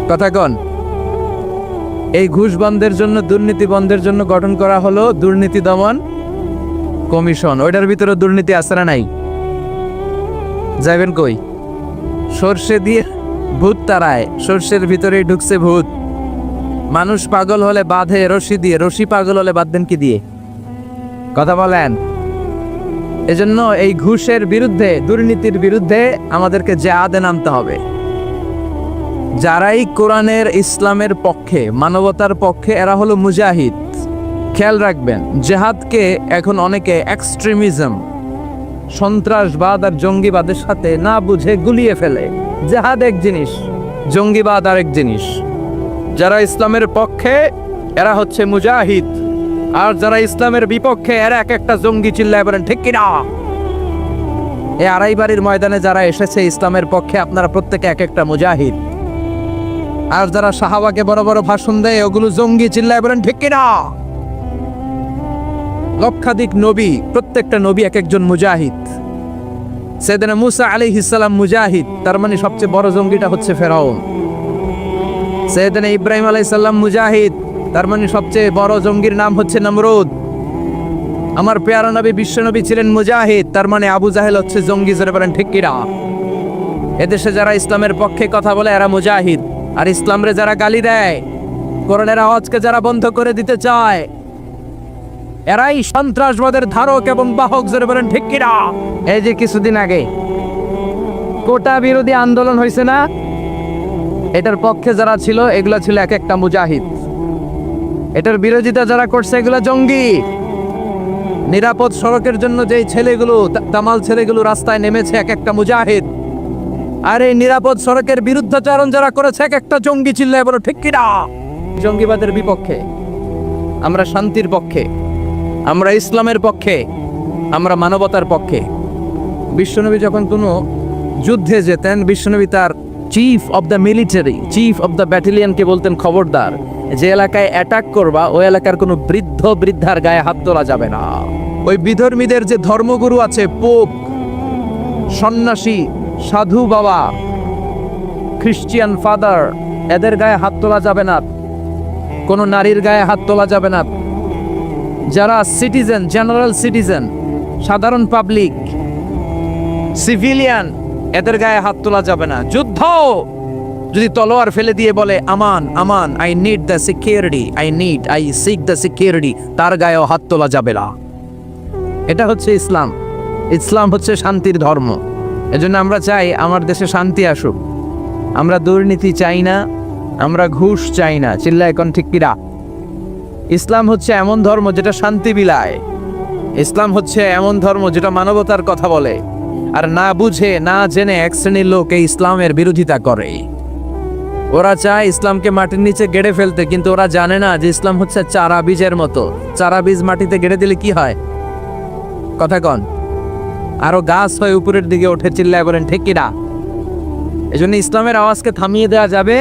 কথা কন। এই ঘুষ বন্ধের জন্য, দুর্নীতি বন্ধের জন্য গঠন করা হলো দুর্নীতি দমন কমিশন। ওইটার ভিতরে দুর্নীতি আছে না নাই? যাবেন কই? সর্ষে দিয়ে ভূত তাড়ায়, সর্ষের ভিতরেই ঢুকছে ভূত। মানুষ পাগল হলে বাঁধে রশি দিয়ে, রশি পাগল হলে বাঁধবেন কি দিয়ে? কথা বলেন। এজন্য এই ঘুষের বিরুদ্ধে, দুর্নীতির বিরুদ্ধে আমাদেরকে জিহাদে নামতে হবে। যারাই কোরআনের, ইসলামের পক্ষে, মানবতার পক্ষে, এরা হলো মুজাহিদ। খেয়াল রাখবেন, জিহাদকে এখন অনেকে এক্সট্রিমিজম, সন্ত্রাসবাদ আর জঙ্গিবাদের সাথে না বুঝে গুলিয়ে ফেলে। জিহাদ এক জিনিস, জঙ্গিবাদ আরেক জিনিস। যারা ইসলামের পক্ষে এরা হচ্ছে মুজাহিদ, আর যারা ইসলামের বিপক্ষে এরা এক একটা জঙ্গি। চিল্লায় বলেন ঠিক কিনা? এই আড়াইবাড়ির ময়দানে যারা এসেছে ইসলামের পক্ষে, আপনারা প্রত্যেকে এক একটা মুজাহিদ। আর যারা সাহাবাকে বড় বড় ভাষণ দেয়, ওগুলো জঙ্গি। চিল্লায় বলেন ঠিক কিনা? লক্ষাধিক নবী, প্রত্যেকটা নবী এক একজন মুজাহিদ। সাইয়েদনা মুসা আলাইহিস সালাম মুজাহিদ, তার মানে সবচেয়ে বড় জঙ্গিটা হচ্ছে ফেরাউন। সাইয়েদনা ইব্রাহিম আলাইহিস সালাম মুজাহিদ, তার মানে সবচেয়ে বড় জঙ্গির নাম হচ্ছে নমরুদ। আমার পেয়ারা নবী, বিশ্ব নবী ছিলেন মুজাহিদ, তার মানে আবু জাহেল হচ্ছে জঙ্গি। জোরে বলেন ঠিক কিনা? এদেশে যারা ইসলামের পক্ষে কথা বলে এরা মুজাহিদ, আর ইসলামরে যারা গালি দেয়, কোরআনের আওয়াজকে যারা বন্ধ করে দিতে চায়, এরাই সন্ত্রাসবাদের ধারক এবং বাহক। জোরে বলেন ঠিক কিনা? এই যে কিছুদিন আগে কোটা বিরোধী আন্দোলন হয়েছে না, এটার পক্ষে যারা ছিল এগুলা ছিল এক একটা মুজাহিদ। এটার বিরোধিতা যারা করছে এগুলা জঙ্গি। নিরাপদ সড়কের জন্য যেই ছেলেগুলো, তামাল ছেলেগুলো রাস্তায় নেমেছে, এক একটা মুজাহিদ। আর এই নিরাপদ সড়কের বিরুদ্ধাচরণ যারা করেছে এক একটা জঙ্গি। চিল্লায় বলো ঠিক কিনা? জঙ্গিবাদের বিপক্ষে আমরা, শান্তির পক্ষে আমরা, ইসলামের পক্ষে আমরা, মানবতার পক্ষে। বিশ্বনবী যখন কোনো যুদ্ধে যেতেন, বিশ্বনবী তার chief of the military, chief of the ব্যাটালিয়নকে বলতেন, খবরদার, যে এলাকায় অ্যাটাক করবা ওই এলাকার কোনো বৃদ্ধ বৃদ্ধার গায়ে হাত তোলা যাবে না। ওই বিধর্মীদের যে ধর্মগুরু আছে, পোপ, সন্ন্যাসী, সাধু বাবা, খ্রিস্টিয়ান ফাদার, এদের গায়ে হাত তোলা যাবে না। কোনো নারীর গায়ে হাত তোলা যাবে না। যারা সিটিজেন, জেনারেল সিটিজেন, সাধারণ পাবলিক, সিভিলিয়ান, এদের গায়ে হাত তোলা যাবে না। যুদ্ধ যদি তলোয়ার ফেলে দিয়ে বলে আমান আমান, I need the security, I seek the security, তার গায়েও হাত তোলা যাবে না। এটা হচ্ছে ইসলাম। ইসলাম হচ্ছে শান্তির ধর্ম। এজন্য আমরা চাই আমার দেশে শান্তি আসুক। আমরা দুর্নীতি চাই না, আমরা ঘুষ চাই না। চিল্লা এখন ঠিক কিরা? ইসলাম হচ্ছে এমন ধর্ম যেটা শান্তি বিলায়। ইসলাম হচ্ছে এমন ধর্ম যেটা মানবতার কথা বলে। আর না বুঝে, না জেনে এক শ্রেণীর লোক এই ইসলামের বিরোধিতা করে। ওরা চায় ইসলামকে মাটির নিচে গেড়ে ফেলতে, কিন্তু ওরা জানে না যে ইসলাম হচ্ছে চারা বীজের মতো। চারা বীজ মাটিতে গেড়ে দিলে কি হয়? কথা কন। আরো গাছ হয়, উপরের দিকে ওঠে। চিল্লায় বলেন ঠিক কিনা? এজন্য ইসলামের আওয়াজকে থামিয়ে দেওয়া যাবে।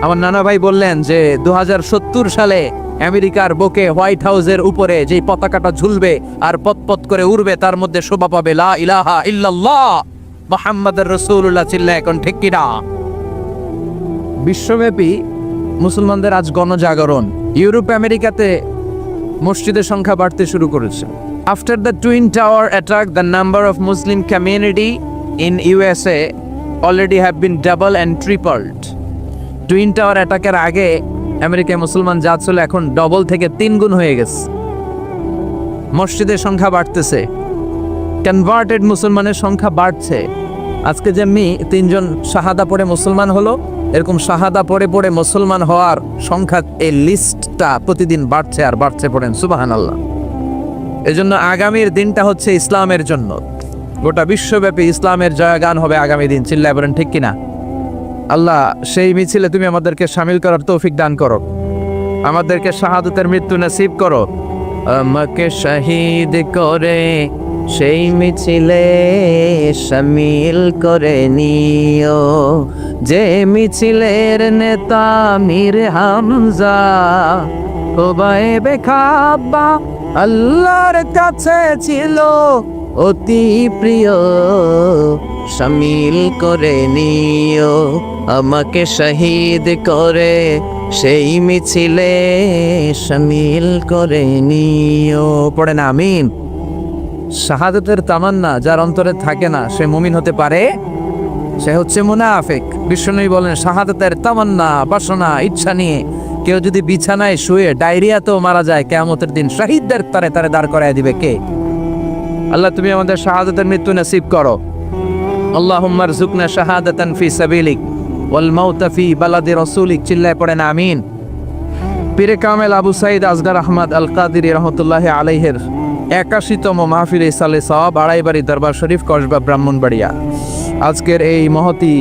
আমার নানা ভাই বললেন যে 2070 সালে আমেরিকার বুকে হোয়াইট হাউসের উপরে যে পতাকাটা ঝুলবে আর পতপত করে উড়বে, তার মধ্যে শোভা পাবে লা ইলাহা ইল্লাল্লাহ মুহাম্মাদুর রাসূলুল্লাহ। চিল্লায় এখন ঠিক কিনা? বিশ্বব্যাপী মুসলমানদের আজ গণজাগরণ। ইউরোপ, আমেরিকাতে মসজিদের সংখ্যা বাড়তে শুরু করেছে। After the twin tower attack, the number of Muslim community in USA already have been double and tripled. Twin tower অ্যাটাকের আগে আমেরিকায় মুসলমান জাত ছিল, এখন ডবল থেকে 3 গুণ হয়ে গেছে। মসজিদের সংখ্যা বাড়তেছে, কনভার্টেড মুসলমানের সংখ্যা বাড়ছে। আজকে যেমনি 3 জন শাহাদা পড়ে মুসলমান হলো, এরকম শাহাদা পড়ে পড়ে মুসলমান হওয়ার সংখ্যা, এই লিস্টটা প্রতিদিন বাড়ছে আর বাড়ছে। পড়েন সুবহানাল্লাহ। এজন্য আগামীর দিনটা হচ্ছে ইসলামের জন্য। গোটা বিশ্বব্যাপী ইসলামের জয়গান হবে আগামী দিন। চিল্লায় বলেন ঠিক কিনা? আল্লাহ সেই মিছিলে তুমি আমাদেরকে শামিল করার তৌফিক দান করো, আমাদেরকে শাহাদাতের মৃত্যু নসিব করো। আমাকে শহীদ করে সেই মিছিলে শামিল করে নিও, যে মিছিলের নেতা মীর হামজা ওবায়ে খাব্বা আল্লাহর কাছে ছিল অতি প্রিয়। শামিল করে নিও, আমাকে শহীদ করে সেই মিছিলে শামিল করে নিও। পড়ে না আমিন। শাহাদাতের তামান্না যার অন্তরে থাকে না সে মুমিন হতে পারে? সে হচ্ছে মুনাফিক। বিশ্বনবী বলেন শাহাদাতের তামান্না, বাসনা, ইচ্ছা নিয়ে কেউ যদি বিছানায় শুয়ে ডায়রিয়াতেও মারা যায়, কিয়ামতের দিন শহীদদের তারে তারে দাঁড় করায় দিবে কে? আল্লাহ তুমি আমাদের শাহাদাতের মৃত্যু নসিব করো। আল্লাহুম্মা রযুকনা শাহাদাতান ফি সাবিলিক ওয়াল মাউতা ফি বালাদি রাসূলিক। চিল্লায় পড়েন আমিন। পীরে কামেল আবু সাইদ আসগার আহমদ আল কাদিরি রহমতুল্লাহি আলাইহির 81তম মাহফিলে ইসালে সওয়াব আড়াইবাড়ি দরবার শরীফ, কসবা, ব্রাহ্মণবাড়িয়া। আজকের এই মহতি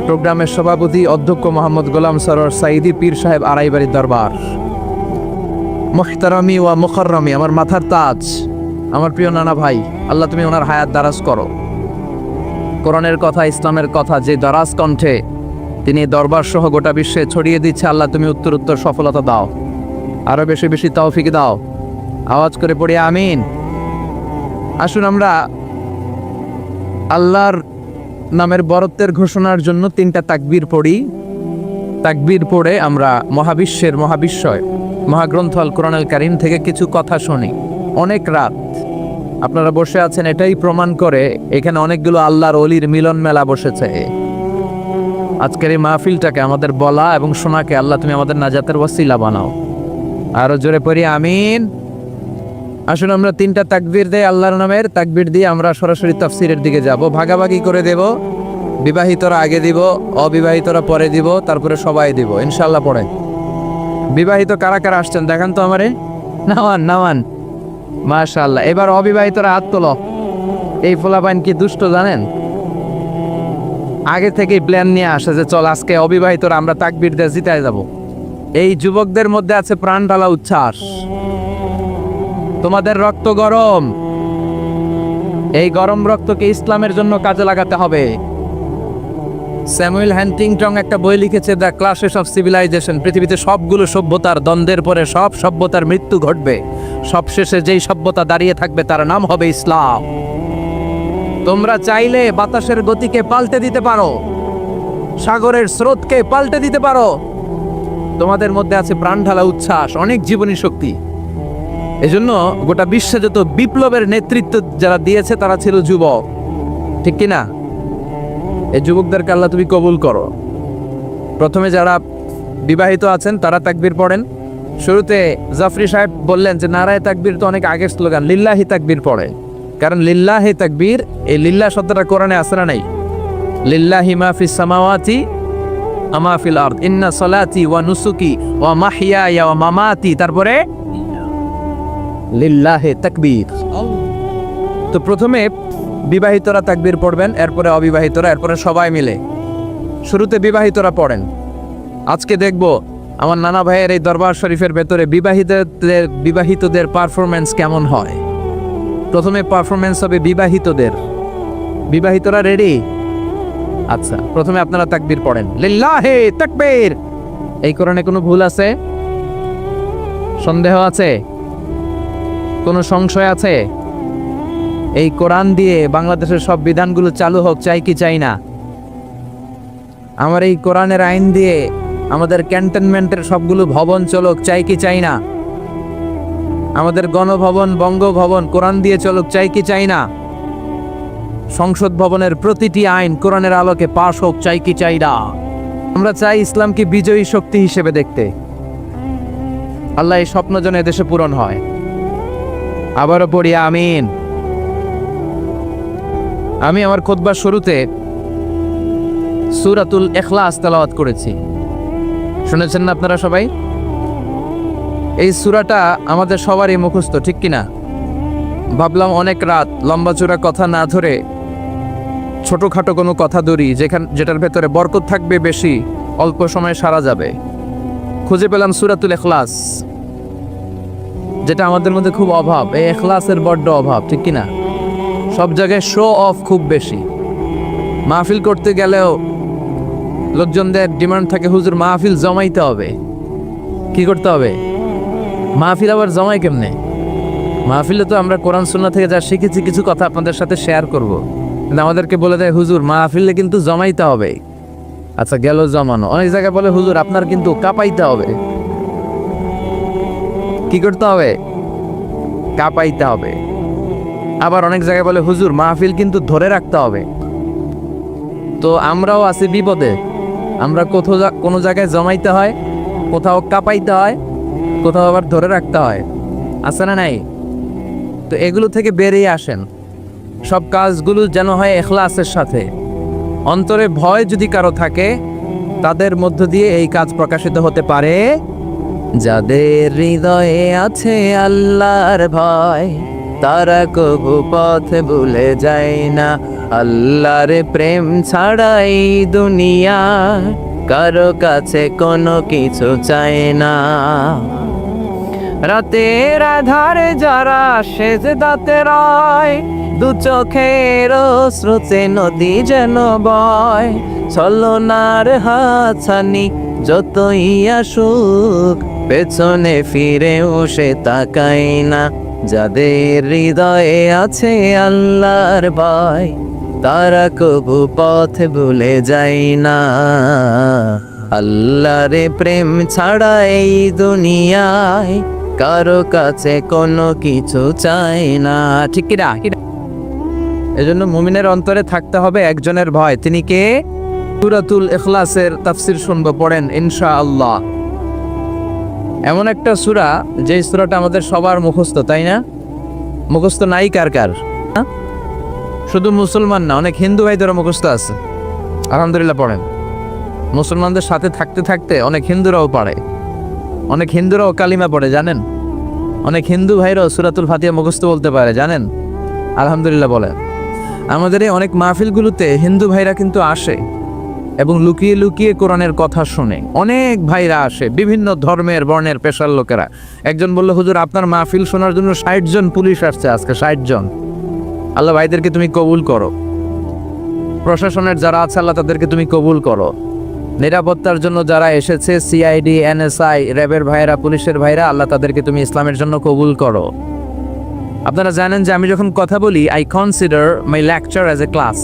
প্রোগ্রামের সভাপতি অধ্যক্ষ মোহাম্মদ গোলাম সরোয়ার সাইদি পীর সাহেব, আড়াইবাড়ি দরবার। মুহতারামি ওয়া মুখাররমি, আমার মাথার তাজ, আমার প্রিয় নানা ভাই, আল্লাহ তুমি ওনার হায়াত দারাজ করো। কোরআনের কথা, ইসলামের কথা যে দারাজ কণ্ঠে তিনি দরবার সহ গোটা বিশ্বে ছড়িয়ে দিচ্ছে, আল্লাহ তুমি উত্তর সফলতা দাও, আরো বেশি বেশি তৌফিক দাও। আওয়াজ করে পড়ি আমিন। আসুন আমরা আল্লাহর নামের বরত্বের ঘোষণার জন্য 3টা তাকবীর পড়ি। তাকবীর পড়ে আমরা মহাবিশ্বয় মহাগ্রন্থ আল কোরআনুল কারীম থেকে কিছু কথা শুনি। অনেক রাত আপনারা বসে আছেন, এটাই প্রমাণ করে এখানে অনেকগুলো আল্লাহর ওলির মিলন মেলা বসেছে। আজকের এই মাহফিলটাকে, আমাদের বলা এবং শোনাকে আল্লাহ তুমি আমাদের নাজাতের ওয়াসিলা বানাও। আরো জোরে পড়ি আমিন। আসুন আমরা 3টা তাকবীর দেই আল্লাহর নামের। তাকবীর দিয়ে আমরা সরাসরি তাফসীরের দিকে যাব, ভাগাভাগি করে দেব। বিবাহিতরা আগে দিব, অবিবাহিতরা পরে দিব, তারপরে সবাই দিব ইনশাআল্লাহ। পড়ে বিবাহিত কারা কারা আসছেন দেখান তো আমারে। নাওয়ান মাশাআল্লাহ। এবার অবিবাহিতরা হাত তোলো। এই ফোলাপাইন কি দুষ্ট জানেন, আগে থেকেই প্ল্যান নিয়ে আসে যে চল আজকে অবিবাহিতরা আমরা তাকবীর দিয়ে জিতায় যাব। এই যুবকদের মধ্যে আছে প্রাণ ঢালা উচ্ছ্বাস। তোমাদের রক্ত গরম, এই গরম রক্তকে ইসলামের জন্য কাজে লাগাতে হবে। স্যামুয়েল হ্যান্টিংটন একটা বই লিখেছে, দ্য ক্লাসেস অফ সিভিলাইজেশন। পৃথিবীতে সবগুলো সভ্যতার দ্বন্দ্বের পরে সব সভ্যতার মৃত্যু ঘটবে, সবশেষে যেই সভ্যতা দাঁড়িয়ে থাকবে তার নাম হবে ইসলাম। তোমরা চাইলে বাতাসের গতিকে পাল্টে দিতে পারো, সাগরের স্রোতকে পাল্টে দিতে পারো। তোমাদের মধ্যে আছে প্রাণ ঢালা উচ্ছ্বাস, অনেক জীবনী শক্তি। এজন্য গোটা বিশ্বে যত বিপ্লবের নেতৃত্ব যারা দিয়েছে তারা ছিল যুবক, ঠিক কিনা? এই যুবকদেরকে আল্লাহ তুমি কবুল করো। প্রথমে যারা বিবাহিত আছেন তারা তাকবীর পড়েন। শুরুতে জাফরি সাহেব বললেন যে নারায়ে তাকবীর তো অনেক আগের স্লোগান, লিল্লাহি তাকবীর পড়ে। কারণ লিল্লাহি তাকবীর, এই লিল্লাহ শব্দটা কোরআনে আছে না নাই? লিল্লাহি মা ফিস সামাওয়াতি ওয়া মা ফিল আরদ, ইন্না সলাতি ওয়া নুসুকি ওয়া মাহইয়ায়া ওয়া মামাতি, তারপরে লিল্লাহি তাকবীর। তো প্রথমে বিবাহিতরা তাকবীর পড়বেন, এরপরে অবিবাহিতরা, এরপরে সবাই মিলে। শুরুতে বিবাহিতরা পড়েন। আজকে দেখব আমার নানা ভাইয়ের এই দরবার শরীফের ভেতরে বিবাহিতদের পারফরমেন্স কেমন হয়। প্রথমে পারফরমেন্স হবে বিবাহিতদের। বিবাহিতরা রেডি? আচ্ছা, প্রথমে আপনারা তাকবীর পড়েন, লিল্লাহি তাকবীর। এই কোরআনে কোনো ভুল আছে? সন্দেহ আছে? কোনো সংশয় আছে? এই কোরআন দিয়ে বাংলাদেশের সব বিধানগুলো চালু হোক, চাই কি চাই না? আমার এই কোরআনের আইন দিয়ে আমাদের ক্যান্টনমেন্টের সবগুলো ভবন চলুক, চাই কি চাই না? আমাদের গণভবন, বঙ্গভবন কোরআন দিয়ে চলুক, চাই কি চাই না? সংসদ ভবনের প্রতিটি আইন কোরআনের আলোকে পাশ হোক, চাই কি চাই না? আমরা চাই ইসলামকে বিজয়ী শক্তি হিসেবে দেখতে। আল্লাহ এই স্বপ্ন যেন এদেশে পূরণ হয়। আবারও পড়ি আমিন। আমি আমার খুতবার শুরুতে সূরাতুল ইখলাস তেলাওয়াত করেছি, শুনেছেন না আপনারা সবাই? এই সূরাটা আমাদের সবারই মুখস্থ, ঠিক কিনা? ভাবলাম অনেক রাত লম্বা চূড়া কথা না ধরে ছোটোখাটো কোনো কথা ধরি যেটার ভেতরে বরকত থাকবে বেশি, অল্প সময়ে সারা যাবে। খুঁজে পেলাম সূরাতুল ইখলাস, যেটা আমাদের মধ্যে খুব অভাব। এই ইখলাসের বড্ড অভাব, ঠিক কিনা? সব জায়গায় শো অফ খুব বেশি। মাহফিল করতে গেলেও লোকজনদের ডিমান্ড থাকে, হুজুর মাহফিল জমাইতে হবে। কি করতে হবে? মাহফিল আবার জমাই কেমনে? মাহফিলে তো আমরা কোরআন সুন্নাহ থেকে যা শিখেছি কিছু কথা আপনাদের সাথে শেয়ার করব, কিন্তু আমাদেরকে বলে দেয় হুজুর মাহফিলে কিন্তু জমাইতে হবে। আচ্ছা গেল জমানো। অনেক জায়গায় বলে হুজুর আপনার কিন্তু কাঁপাইতে হবে। কি করতে হবে? কাঁপাইতে হবে। আবার অনেক জায়গায় বলে হুজুর মাহফিল কিন্তু ধরে রাখতে হবে। তো আমরাও আছি বিপদে। আমরা কোনো জায়গায় জমাইতে হয়, কোথাও কাঁপাইতে হয়, কোথাও আবার ধরে রাখতে হয়। আছে না নাই? তো এগুলো থেকে বেরিয়ে আসেন। সব কাজগুলো যেন হয় ইখলাসের সাথে। অন্তরে ভয় যদি কারো থাকে, তাদের মধ্য দিয়ে এই কাজ প্রকাশিত হতে পারে। যাদের হৃদয়ে আছে আল্লাহর ভয়, তারা কবু পথ ভুলে যায় না। আল্লাহর প্রেম ছাড়া এই দুনিয়া কারো কাছে কোনো কিছু চায় না। রাতের আধারে যারা সেজদাতে রয়, দু চোখের স্রোতে নদী যেন বয়। ছলনার হাতছানি যতই আসুক, পেছনে ফিরেও সে তাকায় না। যাদের হৃদয়ে আছে আল্লাহর ভয়, তারা কবু পথ ভুলে যায় না। আল্লাহর প্রেম ছাড়া এই দুনিয়ায় কারো কাছে কোনো কিছু চায় না। ঠিক কিনা? এজন্য মুমিনের অন্তরে থাকতে হবে একজনের ভয়। তিনি কে? সূরাতুল ইখলাসের তাফসীর শুনবো, পড়েন ইনশাআল্লাহ। এমন একটা সূরা যে সূরাটা আমাদের সবার মুখস্থ, তাই না? মুখস্থ নাই কার কার? শুধু মুসলমান না, অনেক হিন্দু ভাইদেরও মুখস্থ আছে। আলহামদুলিল্লাহ পড়েন। মুসলমানদের সাথে থাকতে থাকতে অনেক হিন্দুরাও পড়ে, অনেক হিন্দুরাও কালিমা পড়ে, জানেন? অনেক হিন্দু ভাইরাও সূরাতুল ফাতিহা মুখস্থ বলতে পারে, জানেন? আলহামদুলিল্লাহ বলেন। আমাদের এই অনেক মাহফিলগুলোতে হিন্দু ভাইরা কিন্তু আসে এবং লুকিয়ে লুকিয়ে কোরআনের কথা শুনে। অনেক ভাইরা আসে, বিভিন্ন ধর্মের বর্ণের পেশার লোকেরা। একজন বলল হুজুর আপনার মাহফিল শোনার জন্য 60 জন পুলিশ আসছে আজকে, 60 জন। আল্লাহ ভাইদেরকে তুমি কবুল করো। প্রশাসনের যারা আছে আল্লাহ তাদেরকে তুমি কবুল করো। নিরাপত্তার জন্য যারা এসেছে, সিআইডি, এনএসআই, র্যাবের ভাইরা, পুলিশের ভাইরা, আল্লাহ তাদেরকে তুমি ইসলামের জন্য কবুল করো। আপনারা জানেন যে আমি যখন কথা বলি, I consider my lecture as a class.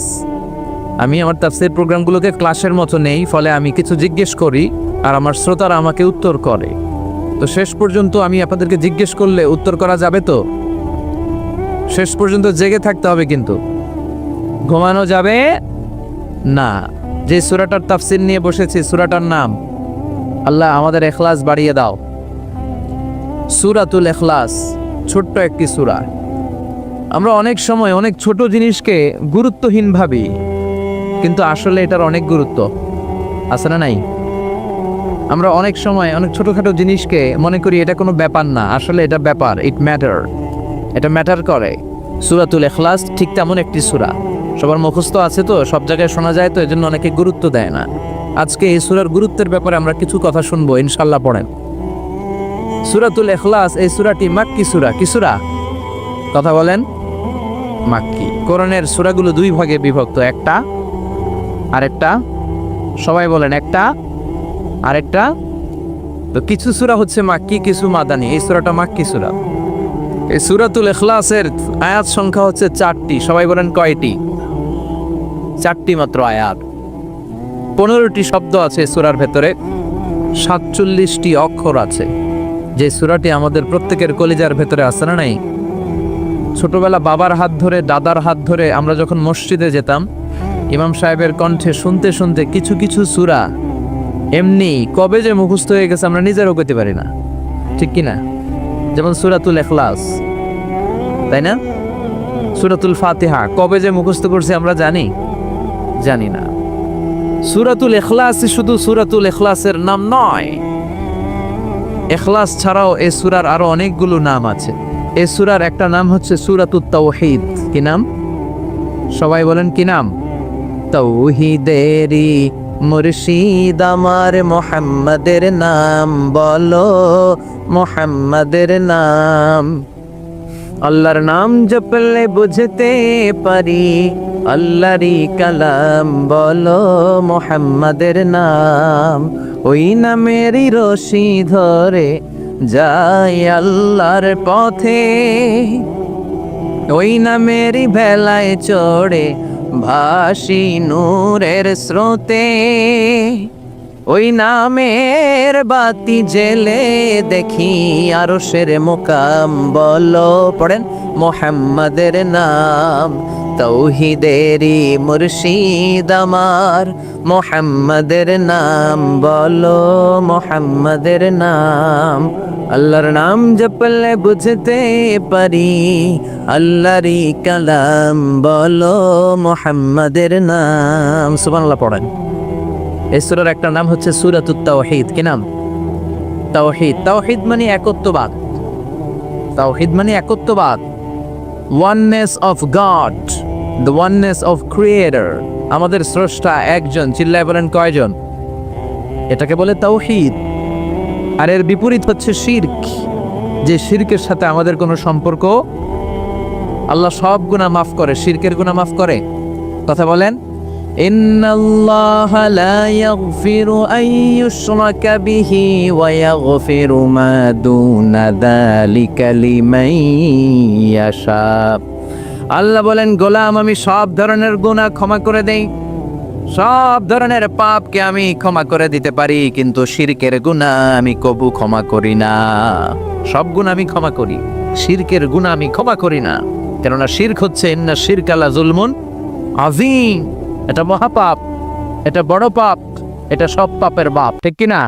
আমি আমার তাফসীর প্রোগ্রামগুলোকে ক্লাসের মতো নেই, ফলে আমি কিছু জিজ্ঞেস করি আর আমার শ্রোতারা আমাকে উত্তর করে। তো শেষ পর্যন্ত আমি আপনাদেরকে জিজ্ঞেস করলে উত্তর করা যাবে তো? শেষ পর্যন্ত জেগে থাকতে হবে, কিন্তু ঘুমানো যাবে না। যে সূরাটার তাফসীর নিয়ে বসেছি, সূরাটার নাম, আল্লাহ আমাদের ইখলাস বাড়িয়ে দাও। সূরাতুল ইখলাস ছোট্ট একটি সূরা। আমরা অনেক সময় অনেক ছোট জিনিসকে গুরুত্বহীন ভাবি, কিন্তু আসলে এটার অনেক গুরুত্ব আছে না নাই? আমরা অনেক সময় অনেক ছোটখাটো জিনিসকে মনে করি এটা কোনো ব্যাপার না, আসলে এটা ব্যাপার। ইট ম্যাটার, এটা ম্যাটার করে। সূরাতুল ইখলাস ঠিক তেমন একটি সূরা। সবার মুখস্থ আছে তো, সব জায়গায় শোনা যায় তো, এজন্য অনেকে গুরুত্ব দেয় না। আজকে এই সূরার গুরুত্বের ব্যাপারে আমরা কিছু কথা শুনবো ইনশাআল্লাহ। পড়েন সূরাতুল ইখলাস। এই সূরাটি মাক্কি সূরা। কি সূরা? কথা বলেন। মাক্কি। কোরআনের সূরাগুলো দুই ভাগে বিভক্ত, একটা আরেকটা। সবাই বলেন, একটা আরেকটা। তো কিছু সূরা হচ্ছে মাক্কি, কিছু মাদানী। এই সূরাটা মাক্কি সূরা। এই সূরাতুল ইখলাসের আয়াত সংখ্যা হচ্ছে 4টি। সবাই বলেন কয়টি? 4টি মাত্র আয়াত। 15টি শব্দ আছে সূরার ভেতরে, 47টি অক্ষর আছে। যে সূরাটি আমাদের প্রত্যেকের কলিজার ভেতরে আছে না নাই? ছোটবেলা বাবার হাত ধরে, দাদার হাত ধরে আমরা যখন মসজিদে যেতাম, ইমাম সাহেবের কণ্ঠে শুনতে শুনতে কিছু কিছু সূরা এমনি কবে যে মুখস্থ হয়ে গেছে আমরা নিজেরও করতে পারি না, ঠিক কিনা? যেমন সূরাতুল ইখলাস, তাই না? সূরাতুল ফাতিহা কবে যে মুখস্থ করছি আমরা জানি না। সূরাতুল ইখলাস শুধু সূরাতুল ইখলাসের নাম নয়, ইখলাস ছাড়াও এই সূরার আরো অনেকগুলো নাম আছে। এই সূরার একটা নাম হচ্ছে সূরাতুত তাওহীদ। কি নাম? সবাই বলেন কি নাম? তৌহিদেরি মুর্শিদ আমার মোহাম্মদের নাম বলো, মোহাম্মদের নাম। আল্লাহর নাম জপলে বুঝতে পারি আল্লাহরই কালাম বলো, মোহাম্মদের নাম। ওই নামেরই রশি ধরে যাই আল্লাহর পথে, ওই নামেরই ভেলায় চড়ে ভাসি নূরের স্রোতে। ওই নামের বাতি জেলে দেখি আরশের মুকাম বলো, পড়েন মোহাম্মদের নাম। তৌহিদেরি মুর্শিদ আমার মোহাম্মদের নাম বলো, মোহাম্মদের নাম। আল্লাহর নাম জপলে বুঝতে পারি আল্লাহরই কালাম বলো, মোহাম্মদের নাম। সুবহানাল্লাহ পড়েন। এই সূরার একটা নাম হচ্ছে সূরাতুত তাওহীদ। কি নাম? তাওহীদ। তাওহীদ মানে একত্ববাদ। তাওহীদ মানে একত্ববাদ, oneness of God, the oneness of creator. আমাদের স্রষ্টা একজন, চিল্লায় বলেন কয়জন? এটাকে বলে তাওহীদ। আর এর বিপরীত হচ্ছে শিরক, যে শিরকের সাথে আমাদের কোনো সম্পর্ক। আল্লাহ সব গুনাহ মাফ করে, শিরকের গুনাহ মাফ করে। কথা বলেন। ইন্নাল্লাহা লা ইয়াগফিরু আন ইউশরাকা বিহি ওয়া ইয়াগফিরু মা দুনা যালিকা লিমান ইয়াশা। আল্লাহ বলেন, গোলাম আমি সব ধরনের গুনাহ ক্ষমা করে দেই, সব ধরনের পাপকে আমি ক্ষমা করে দিতে পারি, কিন্তু শিরকের গুনাহ আমি কবু ক্ষমা করি না। সব গুনাহ আমি ক্ষমা করি, শিরকের গুনাহ আমি ক্ষমা করি না। কেননা শিরক হচ্ছে ইন্না শিরকা লা যুলমুন আযীম। এটা মহাপাপ, এটা বড় পাপ, এটা সব পাপের বাপ, ঠিক কি না?